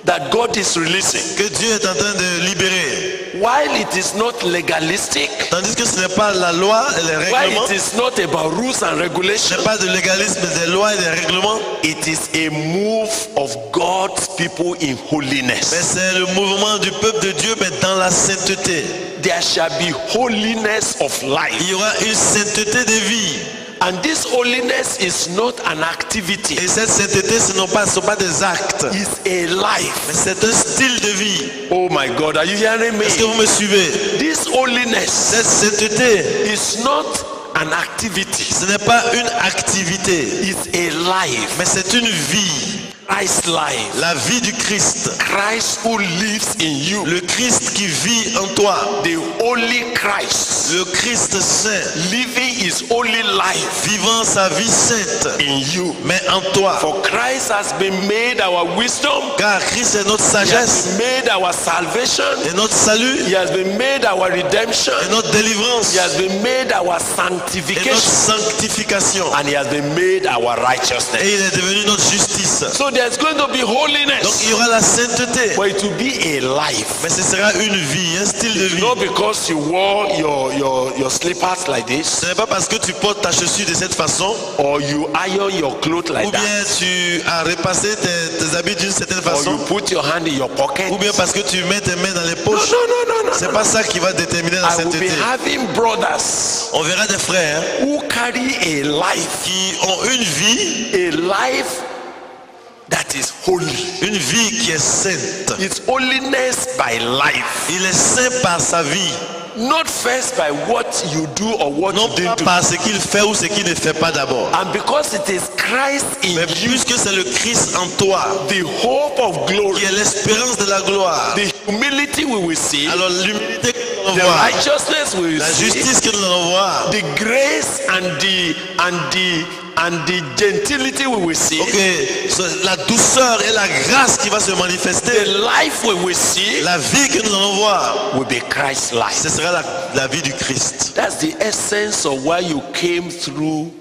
that God is releasing, que Dieu est en train de libérer, while it is not legalistic, tandis que ce n'est pas la loi et les while règlements, it is not about rules and ce regulations, n'est pas de légalisme des lois et des règlements, it is a move of God's people in mais holiness. c'est le mouvement du peuple de Dieu, mais dans la sainteté. There shall be holiness of life. Il y aura une sainteté de vie. And this holiness is not an activity, Et cette sainteté, ce ne sont pas des actes, it's a life. mais c'est un style de vie. Oh my God, are you hearing me? Est-ce que vous me suivez? This holiness Cette sainteté, is not an activity, ce n'est pas une activité, it's a life. mais c'est une vie. Christ's life. La vie du Christ. Christ who lives in you. Le Christ qui vit en toi. The holy Christ Le Christ saint. living his holy life Vivant sa vie sainte. in you. Mais en toi. For Christ has been made our wisdom. Car Christ est notre He has sagesse. been made our salvation. Et notre salut. He has been made our redemption. Et notre délivrance. He has been made our Et notre sanctification. sanctification. And he has been made our righteousness. Et il est devenu notre justice. So there's going to be Donc holiness, il y aura la sainteté. but it will be a life. Mais ce sera une vie, un style de vie. Not because you wore your slippers like this, Ce n'est pas parce que tu portes ta chaussure de cette façon, or you iron your clothes like ou bien that, tu as repassé tes habits d'une certaine or façon, you put your hand in your pocket. ou bien parce que tu mets tes mains dans les No, poches. no. C'est pas ça qui va déterminer la I will be sainteté. having brothers On verra des frères who carry a life qui ont une vie that is holy. qui est sainte. It's holiness by life, Il est saint par sa vie, not first by what you do or what non you pas didn't do. par ce qu'il fait ou ce qu'il ne fait pas d'abord. And because it is Christ in Mais you, puisque c'est le Christ en toi, the hope of glory, qui est l'espérance de la gloire, the humility we will see, alors l'humilité que nous the allons voir, righteousness we will la see, justice que nous allons voir, the grace and the gentility we will see, la douceur et la grâce qui va se the manifester, life we will see la vie que nous allons voir, will be Christ's life. ce sera la vie du Christ. That's the essence of why you came through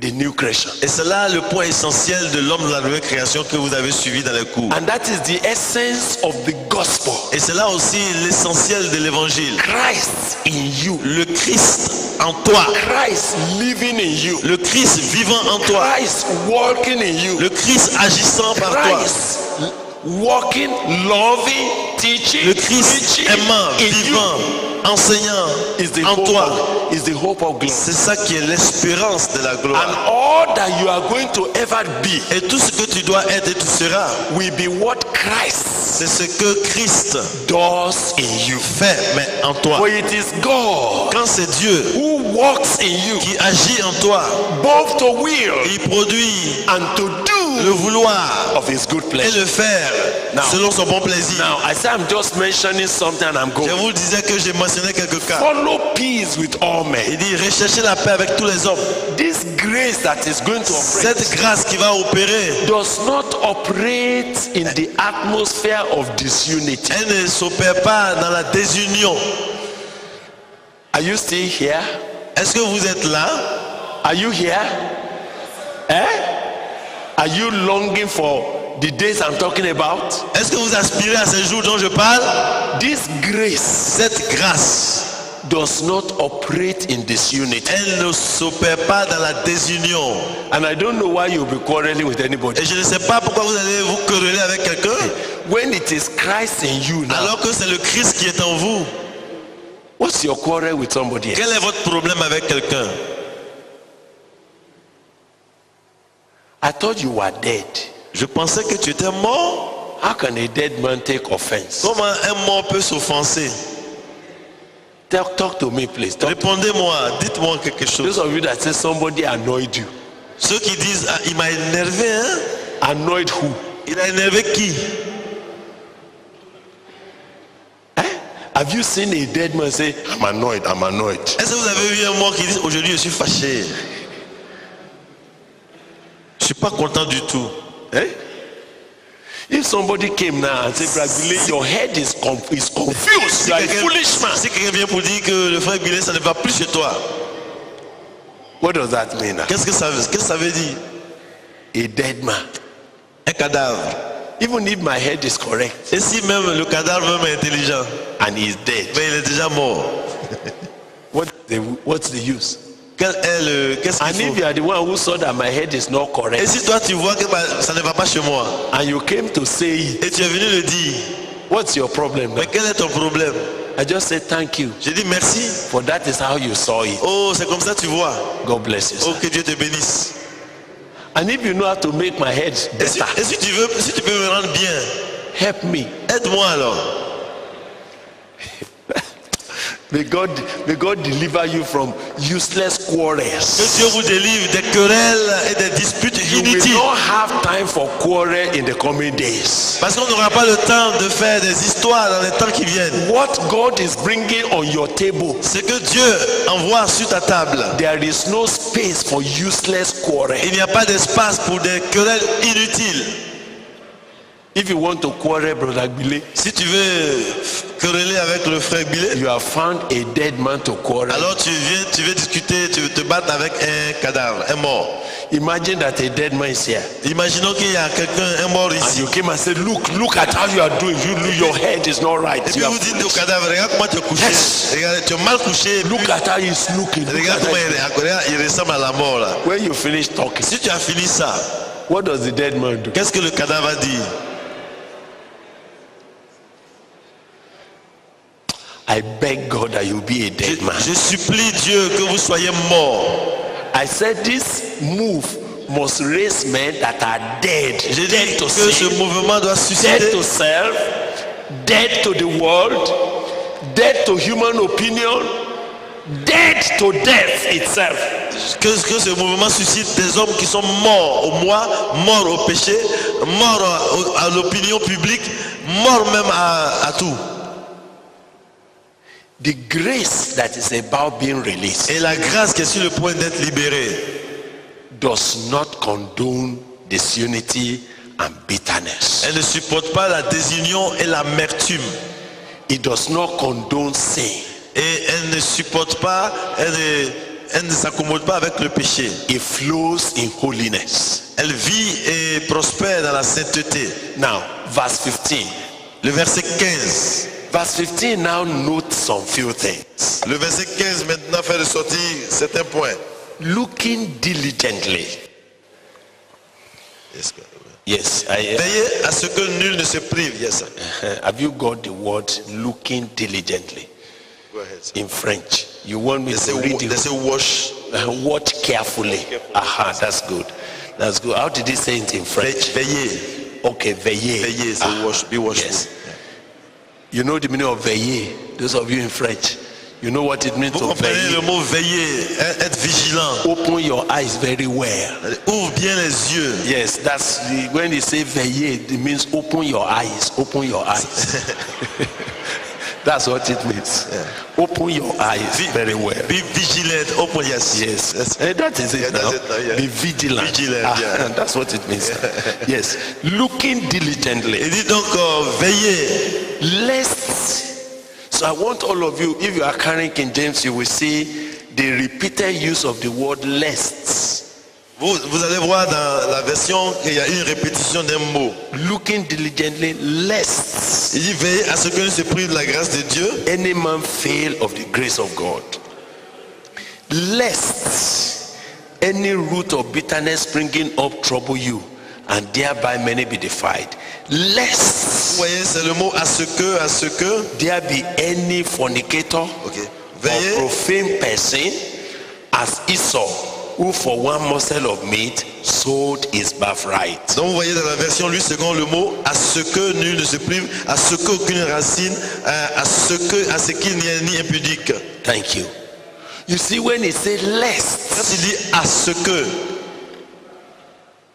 the new creation. Et c'est là le point essentiel de l'homme de la nouvelle création que vous avez suivi dans les cours. And that is the essence of the gospel. Et c'est là aussi l'essentiel de l'évangile. Christ in you. Le Christ en toi. Christ living in you. Le Christ vivant en toi. Christ walking in you. Le Christ agissant par toi. Christ walking, loving, teaching, Le Christ preaching aimant, in vivant, enseignant you is the en hope toi. of, is the hope of glory. C'est ça qui est l'espérance de la And gloire. all that you are going to ever be Et tout ce que tu dois être et tu seras, will be what Christ c'est ce que Christ does in you. fait, mais en toi. For it is God Quand c'est Dieu who works in you qui agit en toi, both to will il produit and to le do vouloir of his good et pleasure. le faire Now- selon son bon plaisir. Now, I say I'm just mentioning something and I'm Je going. vous disais que j'ai mentionné quelques cas. Follow peace with all Il men. dit recherchez la paix avec tous les hommes. This grace that is going to operate Cette grâce qui va opérer, does not operate in the atmosphere of disunity. elle ne s'opère pas dans la désunion. Are you still here? Est-ce que vous êtes là? Are you here? Are you longing for the days I'm talking about? Est-ce que vous aspirez à ces jours dont je parle? This grace Cette grâce, does not operate in disunity. elle ne s'opère pas dans la désunion. And I don't know why you'll be quarreling with anybody. Et je ne sais pas pourquoi vous allez vous quereller avec quelqu'un. When it is Christ in you now, Alors que c'est le Christ qui est en vous. what's your quarrel with somebody else? Quel est votre problème avec quelqu'un? I thought you were dead. Je pensais que tu étais mort. How can a dead man take offense? Comment un mort peut s'offenser? Talk to me, please. Répondez-moi, dites-moi quelque chose. Those of you that say somebody annoyed you. Ceux qui disent, ah, il m'a énervé, hein? Annoyed who? Il a énervé qui? Have you seen a dead man say, I'm annoyed, I'm annoyed? Est-ce que vous avez vu un mort qui dit, aujourd'hui je suis fâché? Je suis pas content du tout. If somebody came now and said, Brother Billy, your head is confused. You are a foolish man. Si quelqu'un vient pour dire que le frère Billy, ça ne va plus chez toi. What does that mean? Qu'est-ce que ça veut dire? A dead man. Un cadavre. Even if my head is correct Et si même le cadavre même est intelligent, and he's dead, mais il est déjà mort. what's the use? Qu'est-ce And qu'il if faut? you are the one who saw that my head is not Et correct, si toi tu vois que ça ne va pas chez moi, and you came to say it, et tu es venu le dire, what's your problem? mais quel est ton problème? I just said thank you, J'ai dit merci. for that is how you saw it. Oh, c'est comme ça que tu vois. God bless you. Oh, Sir. que Dieu te bénisse. And if you know how to make my head Et si better, tu peux me rendre bien, help me. aide-moi alors. May God deliver you from useless quarrels. Que Dieu vous délivre des querelles et des disputes You will inutiles. not have time for quarrel in the coming days. Parce qu'on n'aura pas le temps de faire des histoires dans les temps qui viennent. What God is bringing on your table, Ce que Dieu envoie sur ta table, there is no space for useless quarrel. il n'y a pas d'espace pour des querelles inutiles. If you want to quarrel, Brother Billy, Si tu veux quereller avec le frère Billet, you have found a dead man to quarrel. alors tu veux discuter, tu veux te battre avec un cadavre, un mort. Imagine that a dead man is here. Imaginons qu'il y a quelqu'un, un mort And ici. you came and said, look at how you are doing. Your head is not right. Et puis You are vous dites au foolish. cadavre, regarde comment tu es couché. Yes. Regarde, tu es mal couché. Look at how he's looking. Look Regarde at comment how- il ressemble à la mort là. When you finish talking, Si tu as fini ça, what does the dead man do? qu'est-ce que le cadavre dit? I beg God that you be a dead man. Je supplie Dieu que vous soyez mort. I said this move must raise men that are dead. J'ai dit Dead to que ce sin, mouvement doit dead susciter, to self, dead to the world, dead to human opinion, dead to death itself. que ce mouvement suscite des hommes qui sont morts au moi, morts au péché, morts à l'opinion publique, morts même à tout. The grace that is about being released Et la grâce qui est sur le point d'être libérée does not condone disunity and bitterness. elle ne supporte pas la désunion et l'amertume. It does not condone sin. Et elle ne supporte pas, elle ne s'accommode pas avec le péché. It flows in holiness. Elle vit et prospère dans la sainteté. Now, verse 15. Le verset 15. Verse 15 now notes some few things. Le verset 15 maintenant fait ressortir certains points. Looking diligently. Yes, Veillez à ce que nul ne se prive. Yes, sir. have you got the word looking diligently Go ahead, sir. in French? You want me They to read say it? wash. Watch carefully. Aha, that's good. That's good. How did he say it in French? Veillez. Okay, veiller. Veillez, c'est Ah, wash. Be watchful. yes. You know the meaning of veiller. Those of you in French, you know what it means Vous to comprenez veiller. le mot veiller, être vigilant. Open your eyes very well. Ouvre bien les yeux. Yes, that's when they say veiller, it means open your eyes. Open your eyes. That's what it means. Open your eyes very well. Be vigilant. Open your eyes. Yes, that is it Yeah, now. that's it now, yeah. Be vigilant. Vigilant, yeah. That's what it means. Yes, looking diligently, Il dit donc veillez, lest So I want all of you, if you are carrying King James, you will see the repeated use of the word lest. Vous allez voir dans la version qu'il y a une répétition d'un mot. Looking diligently, lest Il dit veillez à ce que ne se prive de la grâce de Dieu. any man fail of the grace of God. Lest any root of bitterness springing up trouble you, and thereby many be defied. Vous Lest voyez, c'est le mot à ce que. there be any fornicator Ok. or Veillez. profane person as Esau, who for one morsel of meat sold his birthright. Donc vous voyez dans la version lui second le mot à ce que nul ne se prive, à ce qu'aucune racine, à ce qu'il n'y ait ni impudique. Thank you. You see, when he said Quand lest, il dit à ce que,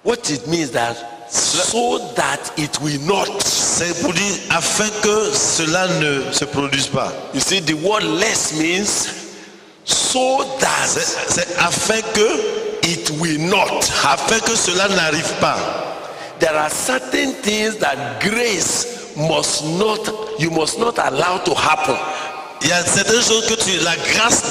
what it means that so that it will not. c'est pour dire afin que cela ne se produise pas. You see, the word lest means so that C'est afin que, it will not happen. afin que cela n'arrive pas. There are certain things that grace must not, you must not allow to happen. Il y a certaines choses que la grâce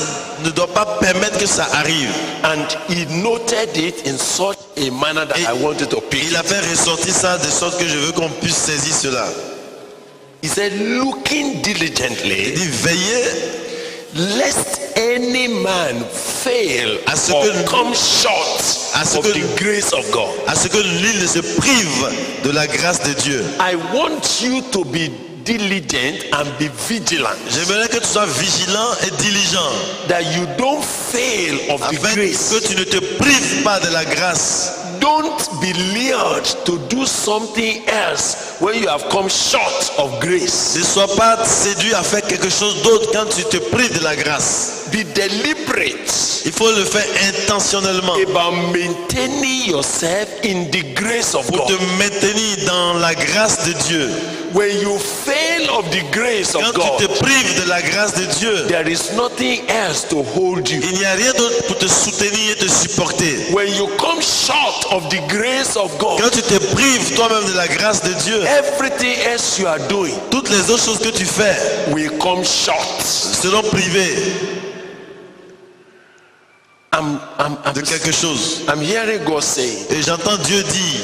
ne doit pas permettre que ça arrive. And he noted it in such a manner that Et I wanted to pick. il a fait ressortir ça de sorte que je veux qu'on puisse saisir cela. He said, looking Il diligently, dit veillez lest any man fail À ce or que- come short à ce of que- the grace of God. à ce que nul ne se prive de la grâce de Dieu. I want you to be diligent and be vigilant, J'aimerais que tu sois vigilant et diligent that you don't fail of the afin grace. que tu ne te prives pas de la grâce. Don't be lured to do something else when you have come short of grace. Ne sois pas séduit à faire quelque chose d'autre quand tu te prives de la grâce. Be deliberate Il faut le faire intentionnellement about maintaining yourself in the grace of pour te God. maintenir dans la grâce de Dieu. When you fail of the grace Quand of tu te God, prives de la grâce de Dieu, there is nothing else to hold you. il n'y a rien d'autre pour te soutenir et te supporter. When you come short of the grace of God, Quand tu te prives toi-même de la grâce de Dieu, everything else you are doing toutes les autres choses que tu fais will come short. seront privées I'm de quelque chose. hearing God saying, Et j'entends Dieu dire,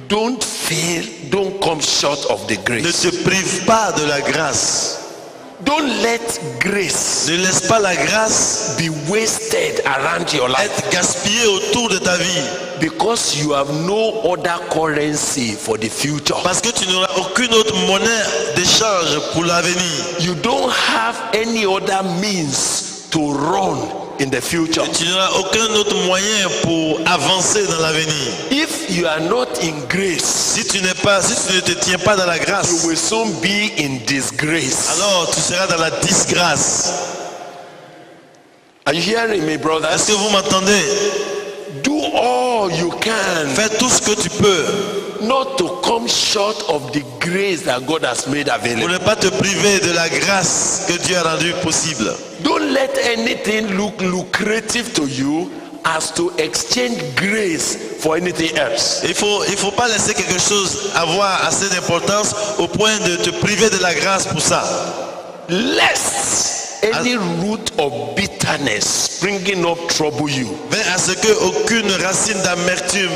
don't fail, don't come short of the ne grace. te prive pas de la grâce. Don't let grace Ne laisse pas la grâce be wasted around your life être gaspillée autour de ta vie. because you have no other currency for the future. Parce que tu n'auras aucune autre monnaie d'échange pour l'avenir. You don't have any other means to run in the future. Tu n'auras aucun autre moyen pour avancer dans l'avenir. If you are not in grace, Si tu ne te tiens pas dans la you grâce, will soon be in disgrace. alors tu seras dans la disgrâce. Are you hearing me, Est-ce brothers? que vous m'entendez? Do all you can Fais tout ce que tu peux not to come short of the grace that God has made pour available. ne pas te priver de la grâce que Dieu a rendue possible. Don't let anything look lucrative to you as to exchange grace for anything else. Il faut pas laisser quelque chose avoir assez d'importance au point de te priver de la grâce pour ça. Lest any root of bitterness springing up trouble you, Mais à ce que aucune racine d'amertume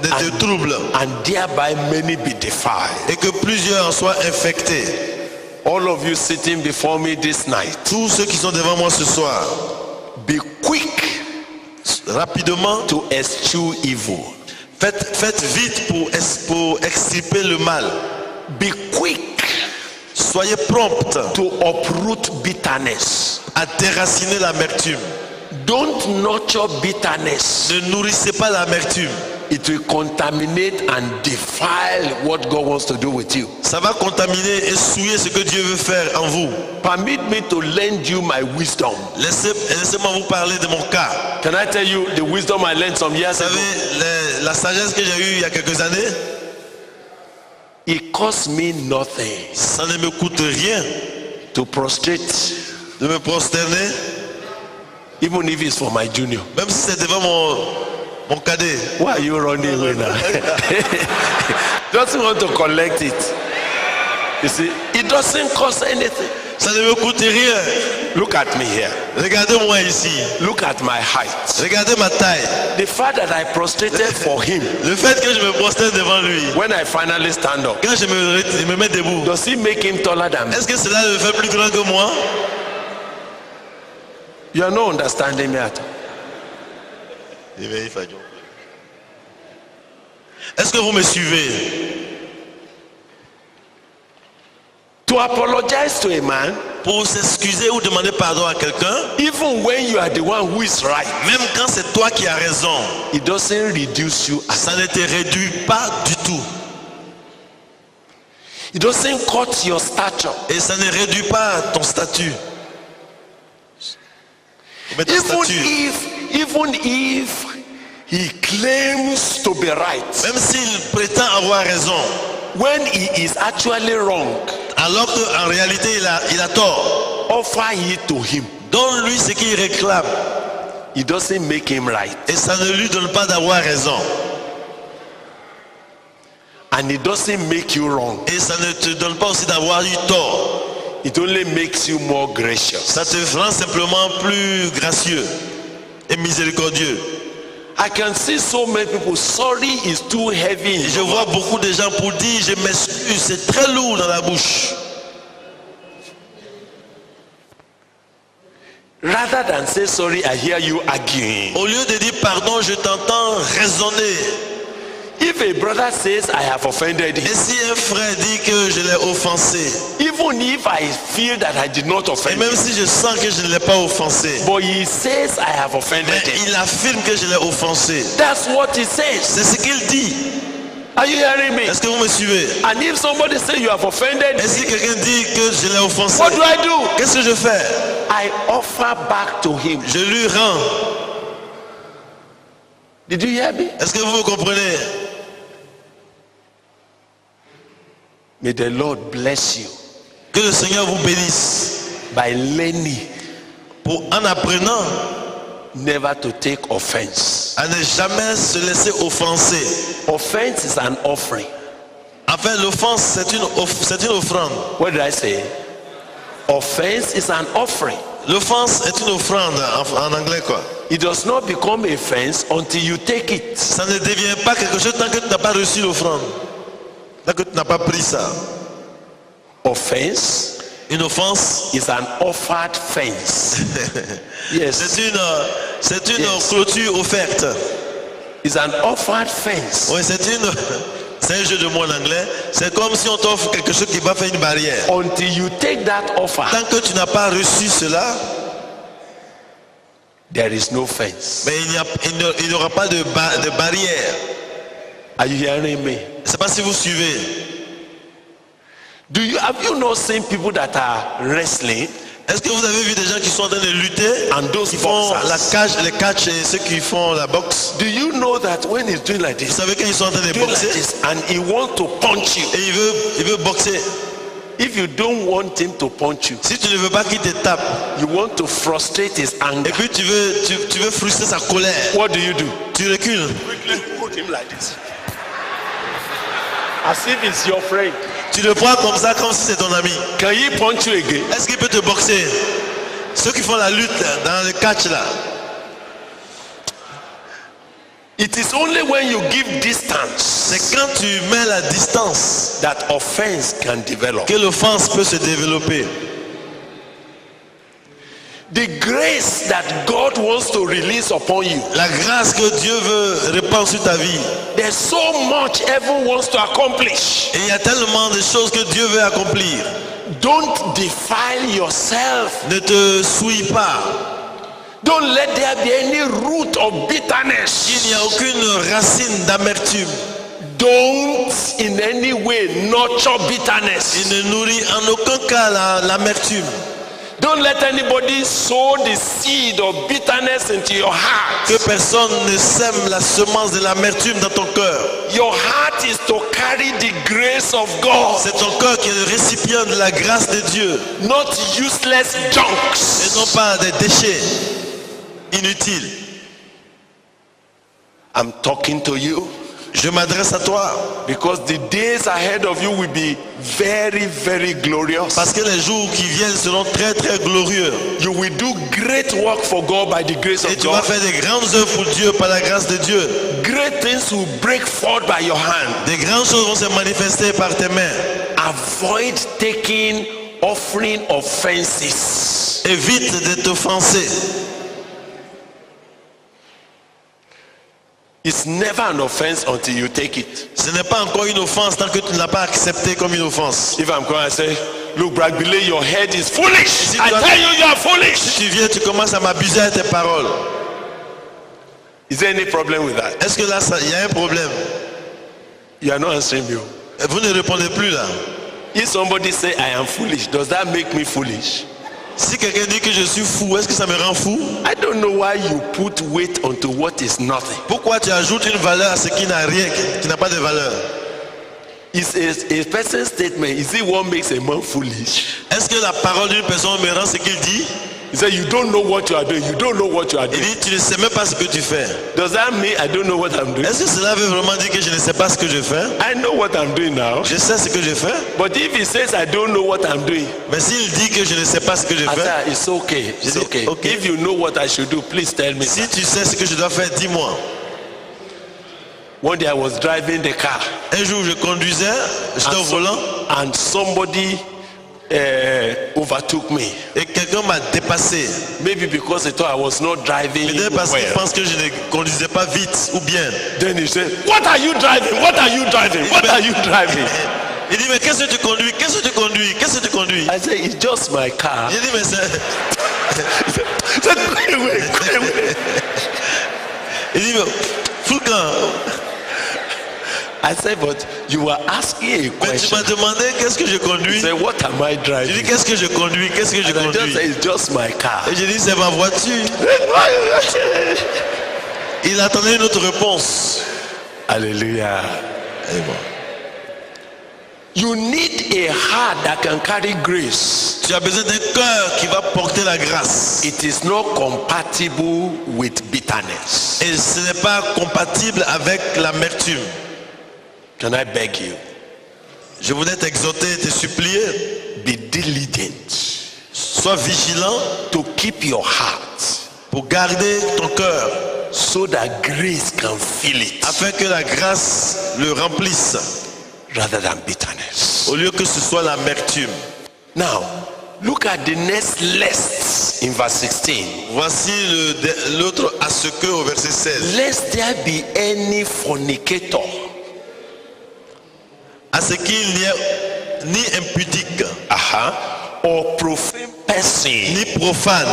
ne te trouble and thereby many be defiled. et que plusieurs en soient infectés. All of you sitting before me this night, Tous ceux qui sont devant moi ce soir, be quick rapidement, to eschew evil. faites vite pour extirper le mal. Be quick Soyez promptes to uproot bitterness. à déraciner l'amertume. Don't nurture bitterness. Ne nourrissez pas l'amertume. It will contaminate and defile what God wants to do with you. Ça va contaminer et souiller ce que Dieu veut faire en vous. Permit me to lend you my wisdom. Laissez-moi vous parler de mon cas. Can I tell you the wisdom I learned some years Vous ago? savez, la sagesse que j'ai eue il y a quelques années, It cost me nothing ça ne me coûte rien to prostrate, de me prosterner, even if it's for my junior. même si c'est devant mon cadet. Why are you running away now? Doesn't want to collect it. You see, it doesn't cost anything. Ça ne me coûte rien. Look at me here. Regardez-moi ici. Look at my height. Regardez ma taille. The fact that I prostrated for him, Le fait que je me prosterne devant lui, when I finally stand up, quand je me mets debout, does it make him taller than me? est-ce que cela le fait plus grand que moi? You are not understanding me at all. Est-ce que vous me suivez? To apologize to a man, Pour s'excuser ou demander pardon à quelqu'un, even when you are the one who is right, même quand c'est toi qui as raison, it doesn't reduce you. ça ne te réduit pas du tout. It doesn't cut your stature. Et ça ne réduit pas ton statut. Mais ton statut. Even if he claims to be right, Même s'il prétend avoir raison, when he is actually wrong, alors qu'en réalité il a tort, offer it to him. donne-lui ce qu'il réclame. It doesn't make him right. Et ça ne lui donne pas d'avoir raison. And it doesn't make you wrong. Et ça ne te donne pas aussi d'avoir eu tort. It only makes you more gracious. Ça te rend simplement plus gracieux et miséricordieux. I can see so many people, sorry is too heavy. Et je vois beaucoup de gens pour dire je m'excuse, c'est très lourd dans la bouche. Rather than say sorry, I hear you arguing. Au lieu de dire pardon, je t'entends raisonner. If a brother says I have offended Et him, si un frère dit que je l'ai offensé, even if I feel that I did not et offend même him, si je sens que je ne l'ai pas offensé, but he says I have offended mais him, il affirme que je l'ai offensé. that's what he says. C'est ce qu'il dit. Are you hearing me? Est-ce que vous me suivez? And if somebody says you have offended Et me, si quelqu'un dit que je l'ai offensé, what do I do? qu'est-ce que je fais? I offer back to him. Je lui rends. Did you hear me? Est-ce que vous me comprenez? May the Lord bless you Que le Seigneur vous bénisse by learning en apprenant never to take offense. à ne jamais se laisser offenser. Offense is an offering. Enfin, l'offense, c'est une offrande. What did I say? Offense is an offering. L'offense est une offrande en anglais quoi. It does not become a offense until you take it. Ça ne devient pas quelque chose tant que tu n'as pas reçu l'offrande. Tant que tu n'as pas pris ça. Offense Une offense, is an offered fence. Yes, c'est une Yes. clôture offerte. it's an offered fence. Oui, c'est un jeu de mots en anglais. C'est comme si on t'offre quelque chose qui va faire une barrière. Until you take that offer, Tant que tu n'as pas reçu cela, there is no fence. mais il n'y aura pas de barrière. Are you hearing me? Je ne sais pas si vous suivez. Have you not seen people that are wrestling Est-ce que vous avez vu des gens qui sont en train de lutter, and those qui font boxers? les catch et ceux qui font la boxe? Do you know that when he's doing like Vous this, savez quand ils sont en train de doing like boxer this, and he wants to punch you, et il veut boxer. if you don't want him to punch you, Si tu ne veux pas qu'il te tape you want to frustrate his et anger, puis tu veux frustrer sa colère, what do you do? tu recules. Quickly put him like this, as if it's your friend. Tu le prends comme ça, comme si c'est ton ami. Can he punch you again? Est-ce qu'il peut te boxer? Ceux qui font la lutte là, dans le catch là, It is only when you give distance c'est quand tu mets la distance that offense can develop. que l'offense peut se développer. The grace that God wants to release upon you, La grâce que Dieu veut répandre sur ta vie. there's so much heaven wants to accomplish. Et il y a tellement de choses que Dieu veut accomplir. Don't defile yourself. Ne te souille pas. Don't let there be any root of bitterness. Il n'y a aucune racine d'amertume. Don't in any way nurture bitterness. Il ne nourrit en aucun cas l'amertume. Don't let anybody sow the seed of bitterness into your heart. Que personne ne sème la semence de l'amertume dans ton cœur. Your heart is to carry the grace of God, C'est ton cœur qui est le récipient de la grâce de Dieu. not useless Et junks. non pas des déchets inutiles. I'm talking to you. Je m'adresse à toi. because the days ahead of you will be very, very glorious. Parce que les jours qui viennent seront très très glorieux. You will do great work for God by the grace Et of tu vas God. faire des grandes œuvres pour Dieu par la grâce de Dieu. Great things will break forth by your hand. Des grandes choses vont se manifester par tes mains. Avoid taking offering offenses. Évite de t'offenser. It's never an offense until you take it. Ce n'est pas encore une offense tant que tu ne l'as pas accepté comme une offense. If I'm going to say, look, Brad Billy, your head is foolish. Si I tu as- tell you, you are foolish. Si tu viens, tu commences à m'abuser à tes paroles. Is there any problem with that? Est-ce que là, il y a un problème? You are not answering me. Vous ne répondez plus là. If somebody say I am foolish, does that make me foolish? Si quelqu'un dit que je suis fou, est-ce que ça me rend fou? I don't know why you put weight onto what is nothing. Pourquoi tu ajoutes une valeur à ce qui n'a rien, qui n'a pas de valeur? Is a person's statement, is it what makes a man foolish? Est-ce que la parole d'une personne me rend ce qu'il dit? He said, you don't know what you are doing. You don't know what you are Il doing. dit, tu ne sais même pas ce que tu fais. Does that mean I don't know what I'm doing? Est-ce que cela veut vraiment dire que je ne sais pas ce que je fais? I know what I'm doing now. Je sais ce que je fais. But if he says I don't know what I'm doing, Mais s'il dit que je ne sais pas ce que je I fais, say it's okay. It's Is it okay. okay? If you know what I should do, please tell me. si tu sais ce que je dois faire, dis-moi. One day I was driving the car Un jour, je conduisais, j'étais au volant and somebody overtook me. et quelqu'un m'a dépassé. Maybe because he thought I was not driving Peut-être parce qu'il well. pense que je ne conduisais pas vite ou bien. Then he said, what are you driving? What are you driving? What are you driving? Il dit, mais qu'est-ce que tu conduis? Qu'est-ce que tu conduis? Qu'est-ce que tu conduis? I said, it's just my car. J'ai dit, mais c'est... He said, go away, go away. Il dit, mais fous le camp. I said, but you were asking a Mais tu question. m'as demandé qu'est-ce que je He conduis. said, what am I J'ai dit, driving? qu'est-ce que je conduis? Qu'est-ce que je And I just conduis? said, it's just my car. Et j'ai dit, c'est ma voiture. Il attendait une autre réponse. Hallelujah. Et bon. You need a heart that can carry grace. Tu as besoin d'un cœur qui va porter la grâce. It is not compatible with bitterness. Et ce n'est pas compatible avec l'amertume. Can I beg you? Je voulais t'exhorter et te supplier. Be diligent Sois vigilant to keep your heart pour garder ton cœur so that grace can fill it afin que la grâce le remplisse rather than bitterness. au lieu que ce soit l'amertume. Now, look at the next list in verse 16. Voici l'autre à ce que au verset 16. Lest there be any fornicator, À ce qu'il n'y ait ni impudique, or profane person ni profane,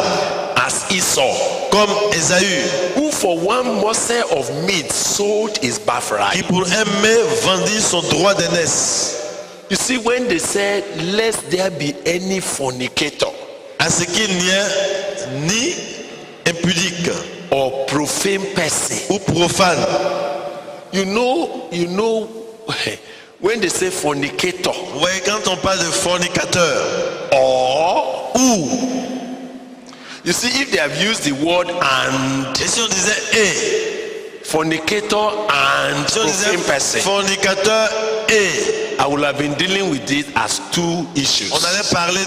as Esau, comme Ésaü, who for one morsel of meat sold his qui birthright. pour un mets vendit son droit d'aînesse. You see, when they said, lest there be any fornicator À ce qu'il n'y ait ni impudique or profane person, ou profane. you know, when they say fornicator Vous voyez, quand on parle de fornicateur, or ou, you see, if they have used the word and, et si on disait et, fornicator and si on disait profane person, fornicateur et, I would have been dealing with it as two issues. on allait parler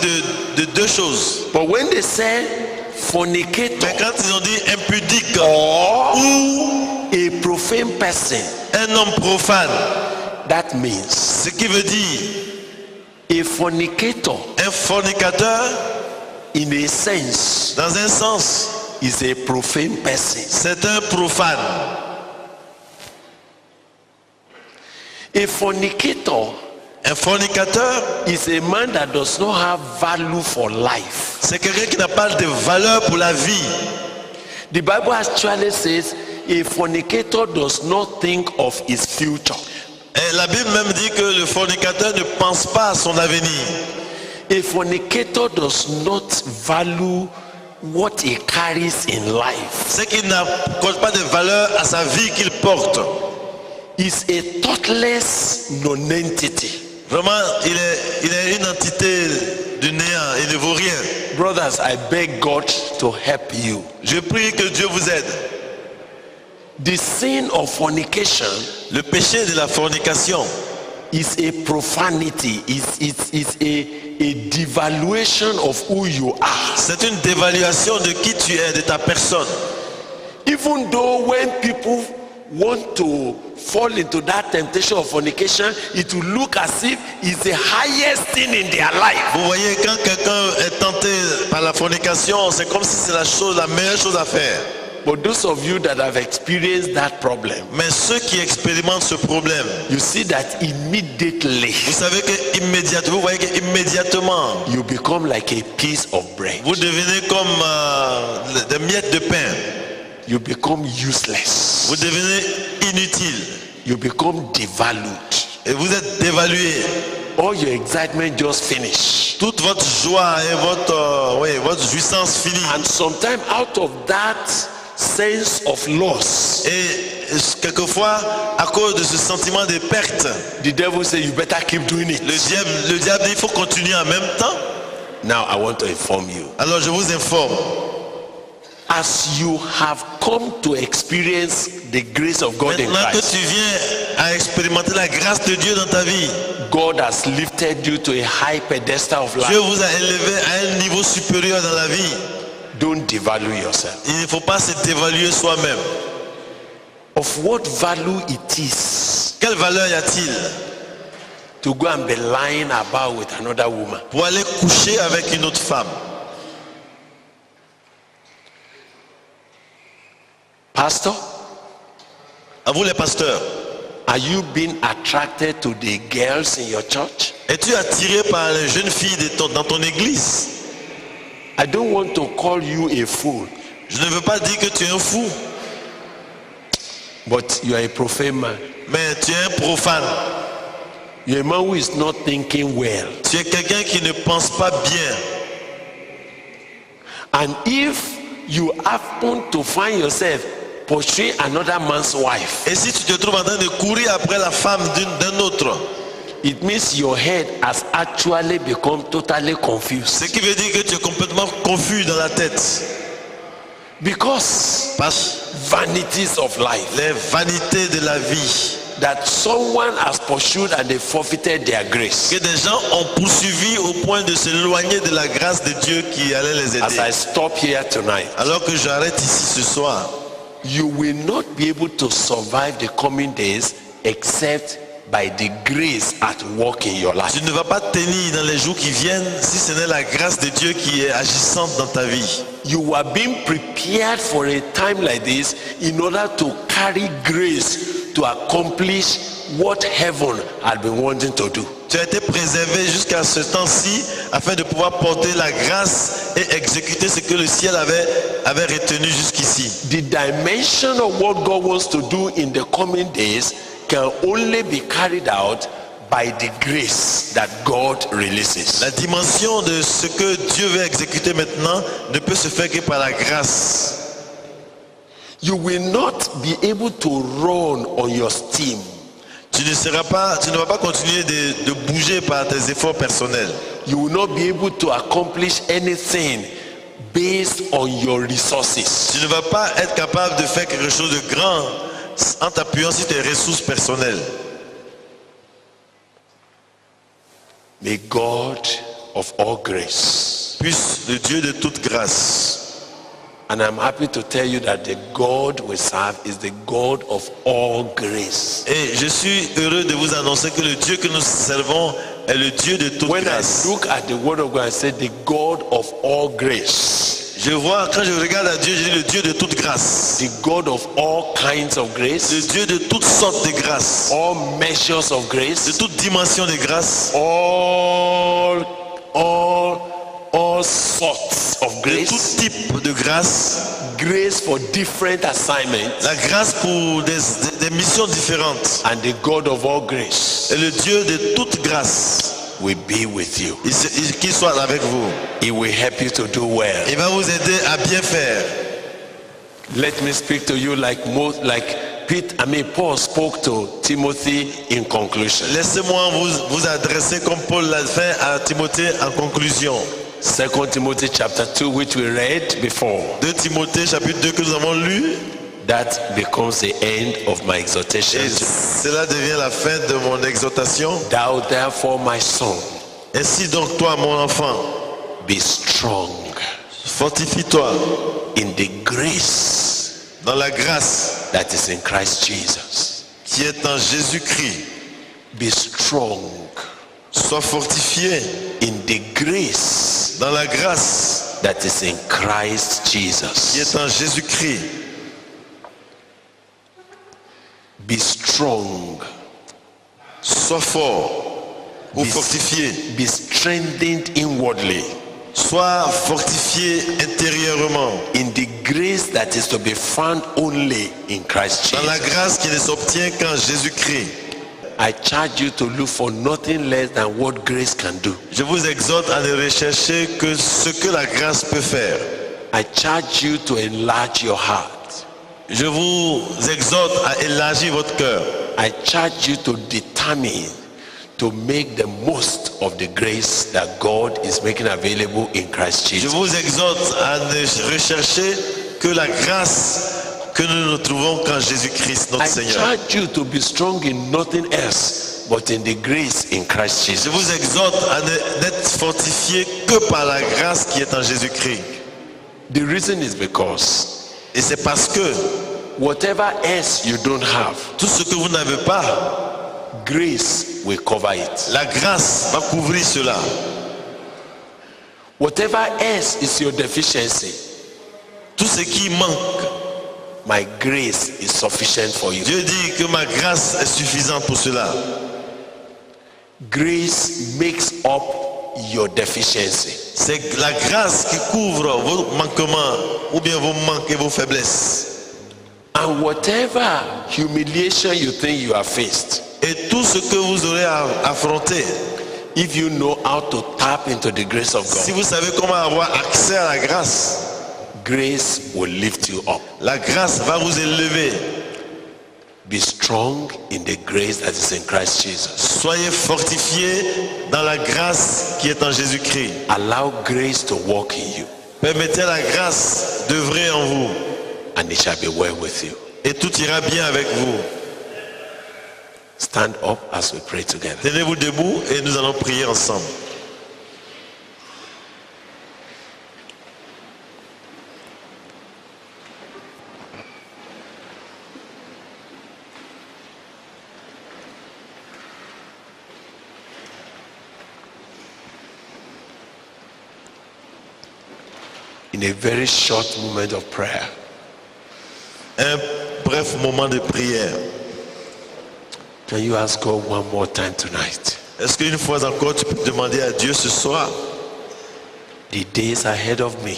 de deux choses. But when they said fornicator Mais quand ils ont dit impudique or ou a profane person, un homme profane, that means ce qui veut dire a fornicator, un fornicateur, in a sense, dans un sens, is a profane person. c'est un profane. A fornicator Un fornicateur, is a man that does not have value for life. c'est quelqu'un qui n'a pas de valeur pour la vie. The Bible actually says a fornicator does not think of his future. Et la Bible même dit que le fornicateur ne pense pas à son avenir. A fornicator does not value what he carries in life. C'est qu'il n'accorde pas de valeur à sa vie qu'il porte. Is a thoughtless non-entity. Vraiment, il est une entité du néant, il ne vaut rien. Brothers, I beg God to help you. Je prie que Dieu vous aide. The sin of fornication Le péché de la fornication is a profanity, is a devaluation of who you are. c'est une dévaluation de qui tu es, de ta personne. Even though when people want to fall into that temptation of fornication, it will look as if it's the highest thing in their life. Vous voyez, quand quelqu'un est tenté par la fornication, c'est comme si c'est la meilleure chose à faire. But those of you that have experienced that problem, Mais ceux qui expérimentent ce problème, you see that immediately vous savez que immédiatement, vous voyez que immédiatement, you become like a piece of bread. vous devenez comme des miettes de pain. You become useless. Vous devenez inutile You become devalued. et vous êtes dévalué. All your excitement just finished. Toute votre joie et votre jouissance finie. And sometimes out of that sense of loss, Et quelquefois, à cause de ce sentiment de perte, the devil say you better keep doing it. le diable dit il faut continuer en même temps. Now I want to inform you. Alors je vous informe, As you have come to experience the grace of God in maintenant que Christ, tu viens à expérimenter la grâce de Dieu dans ta vie, God has lifted you to a high pedestal of Dieu life. vous a élevé à un niveau supérieur dans la vie. Don't devalue yourself. Il ne faut pas se dévaluer soi-même. Of what value it is Quelle valeur y a-t-il to go and be lying about with another woman? pour aller coucher avec une autre femme? Pastor, À vous les pasteurs, are you being attracted to the girls in your church? es-tu attiré par les jeunes filles dans ton église? I don't want to call you a fool, Je ne veux pas dire que tu es un fou, but you are a profane man. mais tu es un profane. You're a man who is not thinking well. Tu es quelqu'un qui ne pense pas bien. And if you happen to find yourself pursuing another man's wife, Et si tu te trouves en train de courir après la femme d'un autre, it means your head has actually become totally confused. ce qui veut dire que tu es complètement confus dans la tête. Because Parce vanities of life, les vanités de la vie, that someone has pursued and they forfeited their grace. que des gens ont poursuivi au point de s'éloigner de la grâce de Dieu qui allait les As I aider. stop here tonight, Alors que j'arrête ici ce soir, you will not be able to survive the coming days except by the grace at work in your life. tu ne vas pas tenir dans les jours qui viennent si ce n'est la grâce de Dieu qui est agissante dans ta vie. You are being prepared for a time like this in order to carry grace to accomplish what heaven had been wanting to do. Tu as été préservé jusqu'à ce temps-ci afin de pouvoir porter la grâce et exécuter ce que le ciel avait retenu jusqu'ici. The dimension of what God wants to do in the coming days can only be carried out by the grace that God releases. La dimension de ce que Dieu veut exécuter maintenant ne peut se faire que par la grâce. You will not be able to run on your steam. Tu ne vas pas continuer de bouger par tes efforts personnels. You will not be able to accomplish anything based on your resources. Tu ne vas pas être capable de faire quelque chose de grand en t'appuyant sur tes ressources personnelles. May God of all grace, Puisse le Dieu de toute grâce, and I'm happy to tell you that the God we serve is the God of all grace. et je suis heureux de vous annoncer que le Dieu que nous servons est le Dieu de toute When I grâce. look at the word of God, I say the God of all grace, Je vois, quand je regarde à Dieu, je dis le Dieu de toute grâce. the God of all kinds of Le grace, Dieu de toutes sortes de grâces. all measures of De grace, toute dimension de grâce. all sorts of De grace, tout type de grâce. grace for different assignments, La grâce pour des missions différentes. and the God of all grace Et le Dieu de toute grâce, will be with you. qu'il soit avec vous. He will help you to do well. Il va vous aider à bien faire. Let me speak to you like Paul spoke to Timothy in conclusion. Laissez-moi vous adresser comme Paul l'a fait à Timothée en conclusion. 2 Timothy chapter 2, which we read before. 2 Timothée chapitre 2 que nous avons lu. That becomes the end of my exhortation. Et cela devient la fin de mon exhortation. Thou therefore, my son, Ainsi donc toi, mon enfant, be strong fortifie-toi in the grace dans la grâce that is in Christ Jesus. qui est en Jésus-Christ. Be strong Sois fortifié in the grace dans la grâce that is in Christ qui Jesus. est en Jésus-Christ. Be strong. Sois fort ou fortifié. Be strengthened inwardly Sois fortifié intérieurement in the grace that is to be found only in Christ dans la Jesus. grâce qui ne s'obtient qu'en Jésus-Christ. I charge you to look for nothing less than what grace can do. Je vous exhorte à ne rechercher que ce que la grâce peut faire. I charge you to enlarge your heart. Je vous exhorte à élargir votre cœur. I charge you to determine to make the most of the grace that God is making available in Christ Je Jesus. vous exhorte à ne rechercher que la grâce que nous ne trouvons qu'en Jésus-Christ notre I Seigneur. charge you to be strong in nothing else but in the grace in Christ Je Jesus. vous exhorte à n'être fortifié que par la grâce qui est en Jésus-Christ. The reason is because Et c'est parce que whatever else you don't have, tout ce que vous n'avez pas, grace will cover it. la grâce va couvrir cela. Whatever else is your deficiency, Tout ce qui manque, my grace is sufficient for you. Dieu dit que ma grâce est suffisante pour cela. Grace makes up your deficiency. C'est la grâce qui couvre vos manquements ou bien vos manques et vos faiblesses. And whatever humiliation you think you have faced, Et tout ce que vous aurez à affronter, if you know how to tap into the grace of si God, vous savez comment avoir accès à la grâce, grace will lift you up. la grâce va vous élever. Be strong in the grace that is in Christ Jesus. Soyez fortifiés dans la grâce qui est en Jésus-Christ. Allow grace to work in you, Permettez à la grâce d'œuvrer en vous and it shall be well with you. et tout ira bien avec vous. Stand up as we pray together. Tenez-vous debout et nous allons prier ensemble. In a very short moment of prayer, Un bref moment de prière. can you ask God one more time tonight? Est-ce qu'une fois encore tu peux demander à Dieu ce soir The days ahead of me,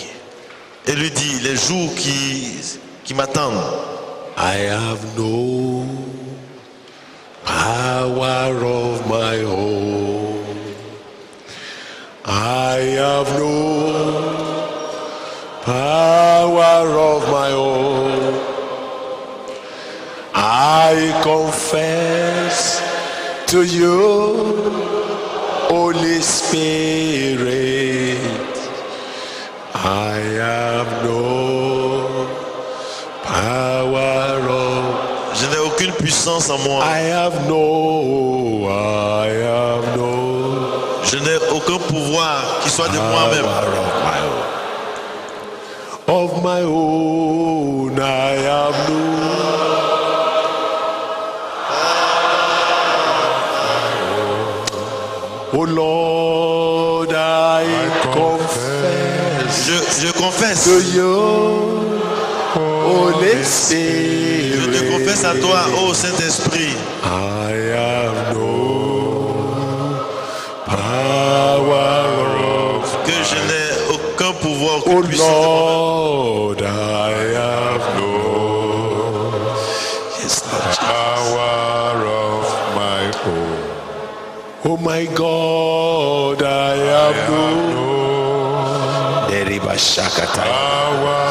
et lui dire les jours qui m'attendent. I have no power of my own. I have no power of my own. I confess to you, Holy Spirit, I have no power of. Je n'ai aucune puissance en moi. I have no. Je n'ai aucun pouvoir qui soit de moi-même. Of my own, I have no. Oh Lord, I confess Je confesse. to you, Holy Je Spirit, te confesse à toi, ô Saint-Esprit. I have no power of. Que je n'ai aucun pouvoir, Oh aucune puissance. Lord, I have no power of my own. Oh my God, I have no power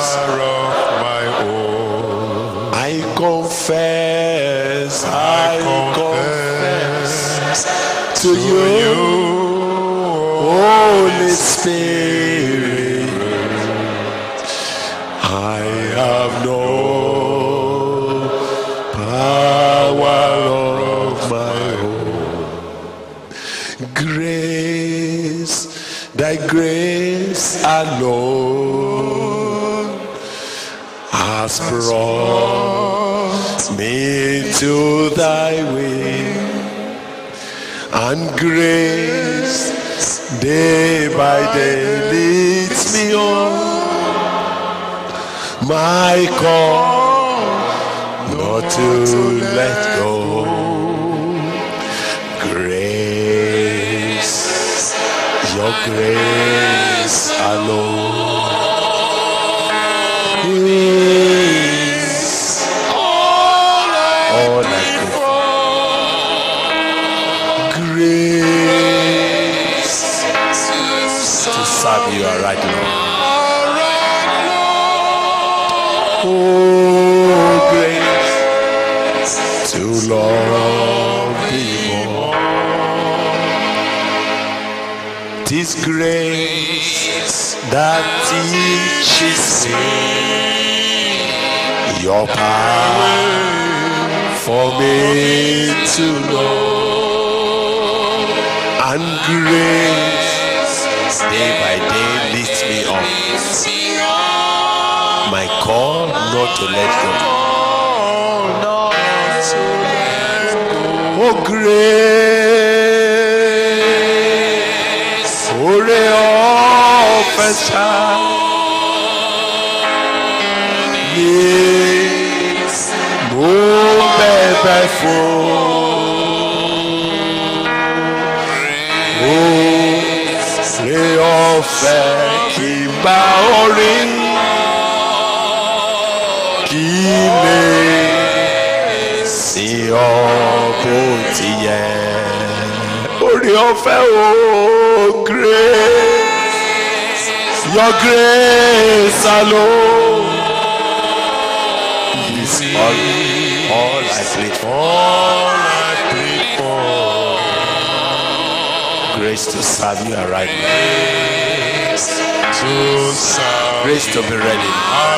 of my own. I confess, I confess to you, Holy Spirit, I have no Thy grace alone has brought me to thy way, and grace day by day leads me on my call not to let go. Grace, your grace alone is all I can. Grace to serve you right now. Oh, grace to love thee more. 'Tis grace that teaches me your power for me to know, and grace day by day leads me on my call not to let go. Oh, grace, ore ofesa, yes, mo bebe fo, ore ofe kiba orin. See your beauty, oh, grace, your grace alone is all I plead for. Grace to serve you right now. Grace to be ready.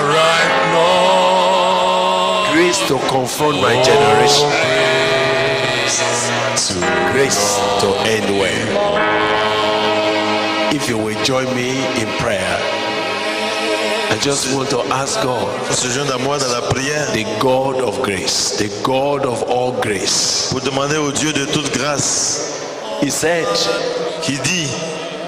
Right now. Grace to confront my generation. Grace to end well. If you will join me in prayer, I just want to ask God, Se joindre à moi dans la prière the God of grace, the God of all grace. pour demander au Dieu de toute grâce He said, qui dit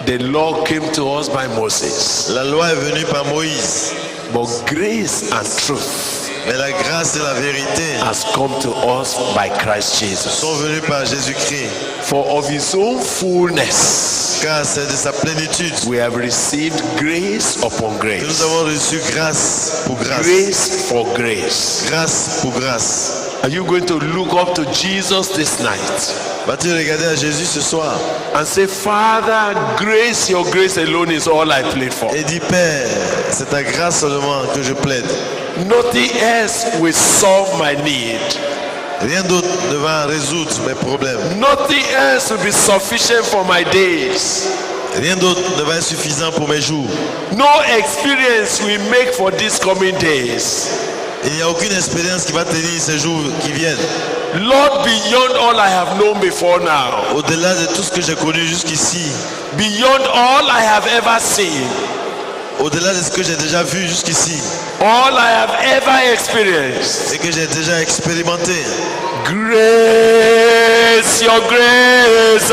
the law came to us by Moses, la loi est venue par Moïse, but grace and truth mais la grâce et la vérité has come to us by Christ Jesus. sont venues par Jésus-Christ. For of his own fullness, Car c'est de sa plénitude we have received grace upon que nous grace. avons reçu grâce pour grâce. Grace for grace. Grâce pour grâce. Are you going to look up to Jesus this night Vas-tu regarder à Jésus ce soir and say, Father, grace, your grace alone is all I plead for. et dis Père, c'est ta grâce seulement que je plaide. Nothing else will solve my need. Rien d'autre ne va résoudre mes problèmes. Nothing else will be sufficient for my days. Rien d'autre ne va être suffisant pour mes jours. No experience will make for these coming days. Il n'y a aucune expérience qui va tenir ces jours qui viennent. Lord, beyond all I have known before now, Au-delà de tout ce que j'ai connu jusqu'ici, beyond all I have ever seen, au-delà de ce que j'ai déjà vu jusqu'ici all I have ever experienced, et que j'ai déjà expérimenté, grace, your grace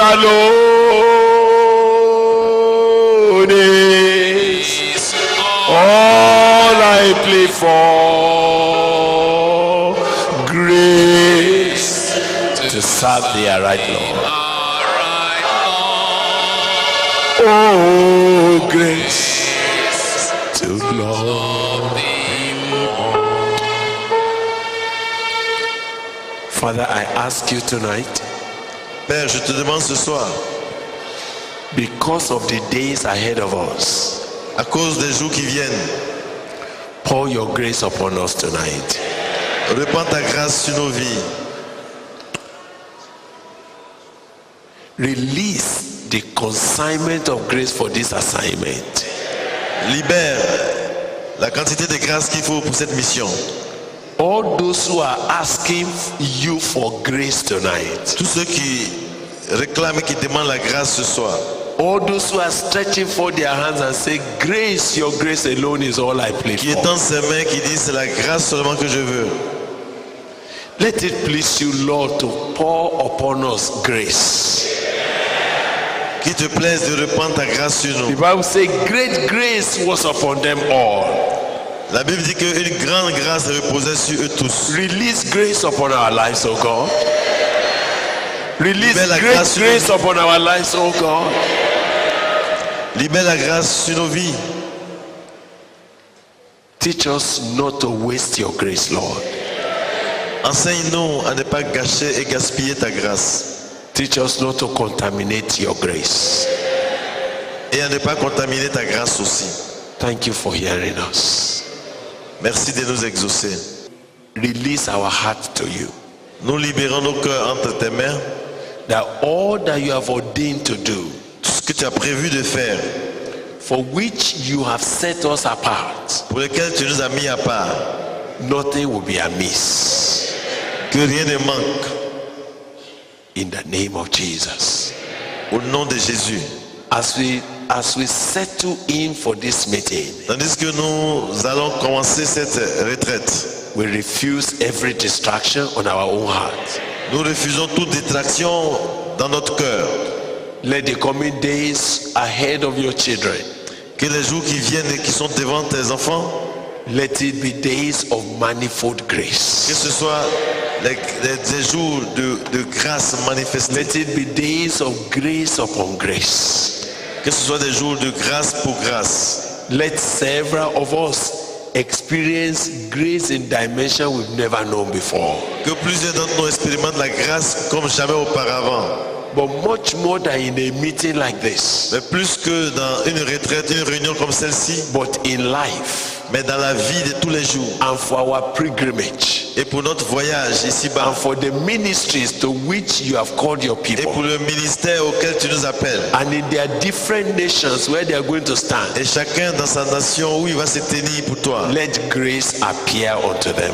alone is all I plead for. Grace to serve thee right, Lord. Oh, grace to love thee more. Father, I ask you tonight, Père, je te demande ce soir, because of the days ahead of us, à cause des jours qui viennent, pour your grace upon us tonight. répands ta grâce sur nos vies. Release the consignment of grace for this assignment. Libère la quantité de grâce qu'il faut pour cette mission. All those who are asking you for grace tonight, Tous ceux qui réclament et qui demandent la grâce ce soir, All those who are stretching for their hands and say, grace, your grace alone is all I plead Qui for. étend ses mains, qui dit c'est la grâce seulement que je veux. Let it please you, Lord, to pour upon us grace. Qu'il te plaise de répandre ta grâce sur The nous. Bible says, great grace was upon them all. La Bible dit qu'une grande grâce reposait sur eux tous. Release grace upon our lives, oh God. Release Libère la great grâce grace sur upon our lives, oh God. Libère la grâce sur nos vies. Teach us not to waste your grace, Lord. Enseigne-nous à ne pas gâcher et gaspiller ta grâce. Teach us not to contaminate your grace. Et à ne pas contaminer ta grâce aussi. Thank you for hearing us. Merci de nous exaucer. Release our heart to you. Nous libérons nos cœurs entre tes mains. That all that you have ordained to do, Tout ce que tu as prévu de faire, for which you have set us apart, pour lequel tu nous as mis à part, nothing will be amiss. que rien ne manque. In the name of Jesus. Au nom de Jésus. As we settle in for this meeting, Tandis que nous allons commencer cette retraite, we refuse every distraction on our own heart. nous refusons toute distraction dans notre cœur. Let the coming days ahead of your children, Que les jours qui viennent et qui sont devant tes enfants, let it be days of manifold que grace. ce soit des jours de grâce manifestée, Let it be days of grace upon grace. que ce soit des jours de grâce pour grâce. Let several of us experience grace in dimension we've never known before. Que plusieurs d'entre nous expérimentent la grâce comme jamais auparavant. But much more than in a meeting like this, Mais plus que dans une retraite, une réunion comme celle-ci, but in life mais dans la vie de tous les jours. and for our pilgrimage Et pour notre voyage ici-bas, and for the ministries to which you have called your et people, pour le ministère auquel tu nous appelles. and in their different nations where they are going to stand, Et chacun dans sa nation où il va se tenir pour toi. let grace appear unto them.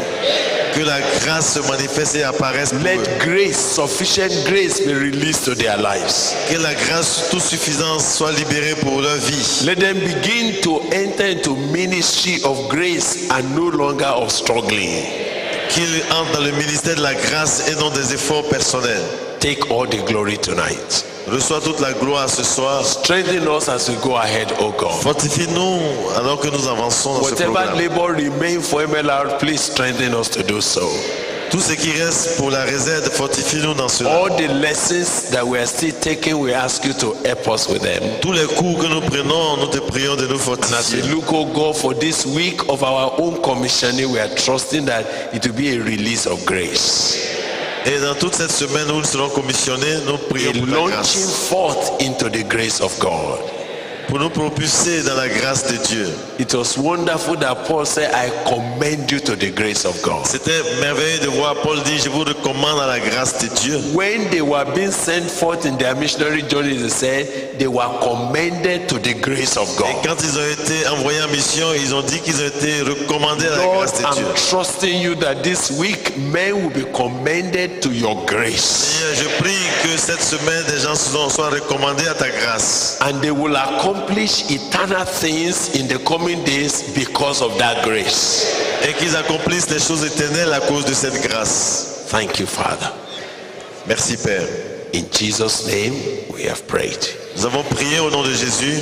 Que la grâce se manifeste et apparaisse pour Let eux. grace, sufficient grace, be released to their lives. Que la grâce toute suffisante soit libérée pour leur vie. Let them begin to enter into ministry of grace and no longer of struggling. Qu'ils entrent dans le ministère de la grâce et non des efforts personnels. Take all the glory tonight. Reçois toute la gloire ce soir. Strengthen us as we go ahead, oh God. Fortifie-nous alors que nous avançons dans ce Whatever programme. labor remain for MLR, please strengthen us to do so. Tout ce qui reste pour la réserve, fortifie-nous dans cela. All the lessons that we are still taking, we ask you to help us with them. Tous les cours que nous prenons, nous te prions de nous And as we fortifier. look, oh God, for this week of our own commissioning, we are trusting that it will be a release of grace. Et dans toute cette semaine où nous serons commissionnés, nous prions A pour ta launching grâce. forth into the grace of God. Pour nous propulser dans la grâce de Dieu. It was wonderful that Paul said, I commend you to the grace of God. C'était merveilleux de voir Paul dire, je vous recommande à la grâce de Dieu. When they were being sent forth in their missionary journeys, they said they were commended to the grace of Et God. quand ils ont été envoyés en mission, ils ont dit qu'ils ont été recommandés à la Lord, grâce de Dieu. I'm trusting you that this week men will be commended to your grace. Seigneur, je prie que cette semaine, des gens soient recommandés à ta grâce. And they will accomplish eternal things in the coming days because of that grace. Et qu'ils accomplissent les choses éternelles à cause de cette grâce. Thank you, Father. Merci Père. In Jesus' name we have prayed. Nous avons prié au nom de Jésus.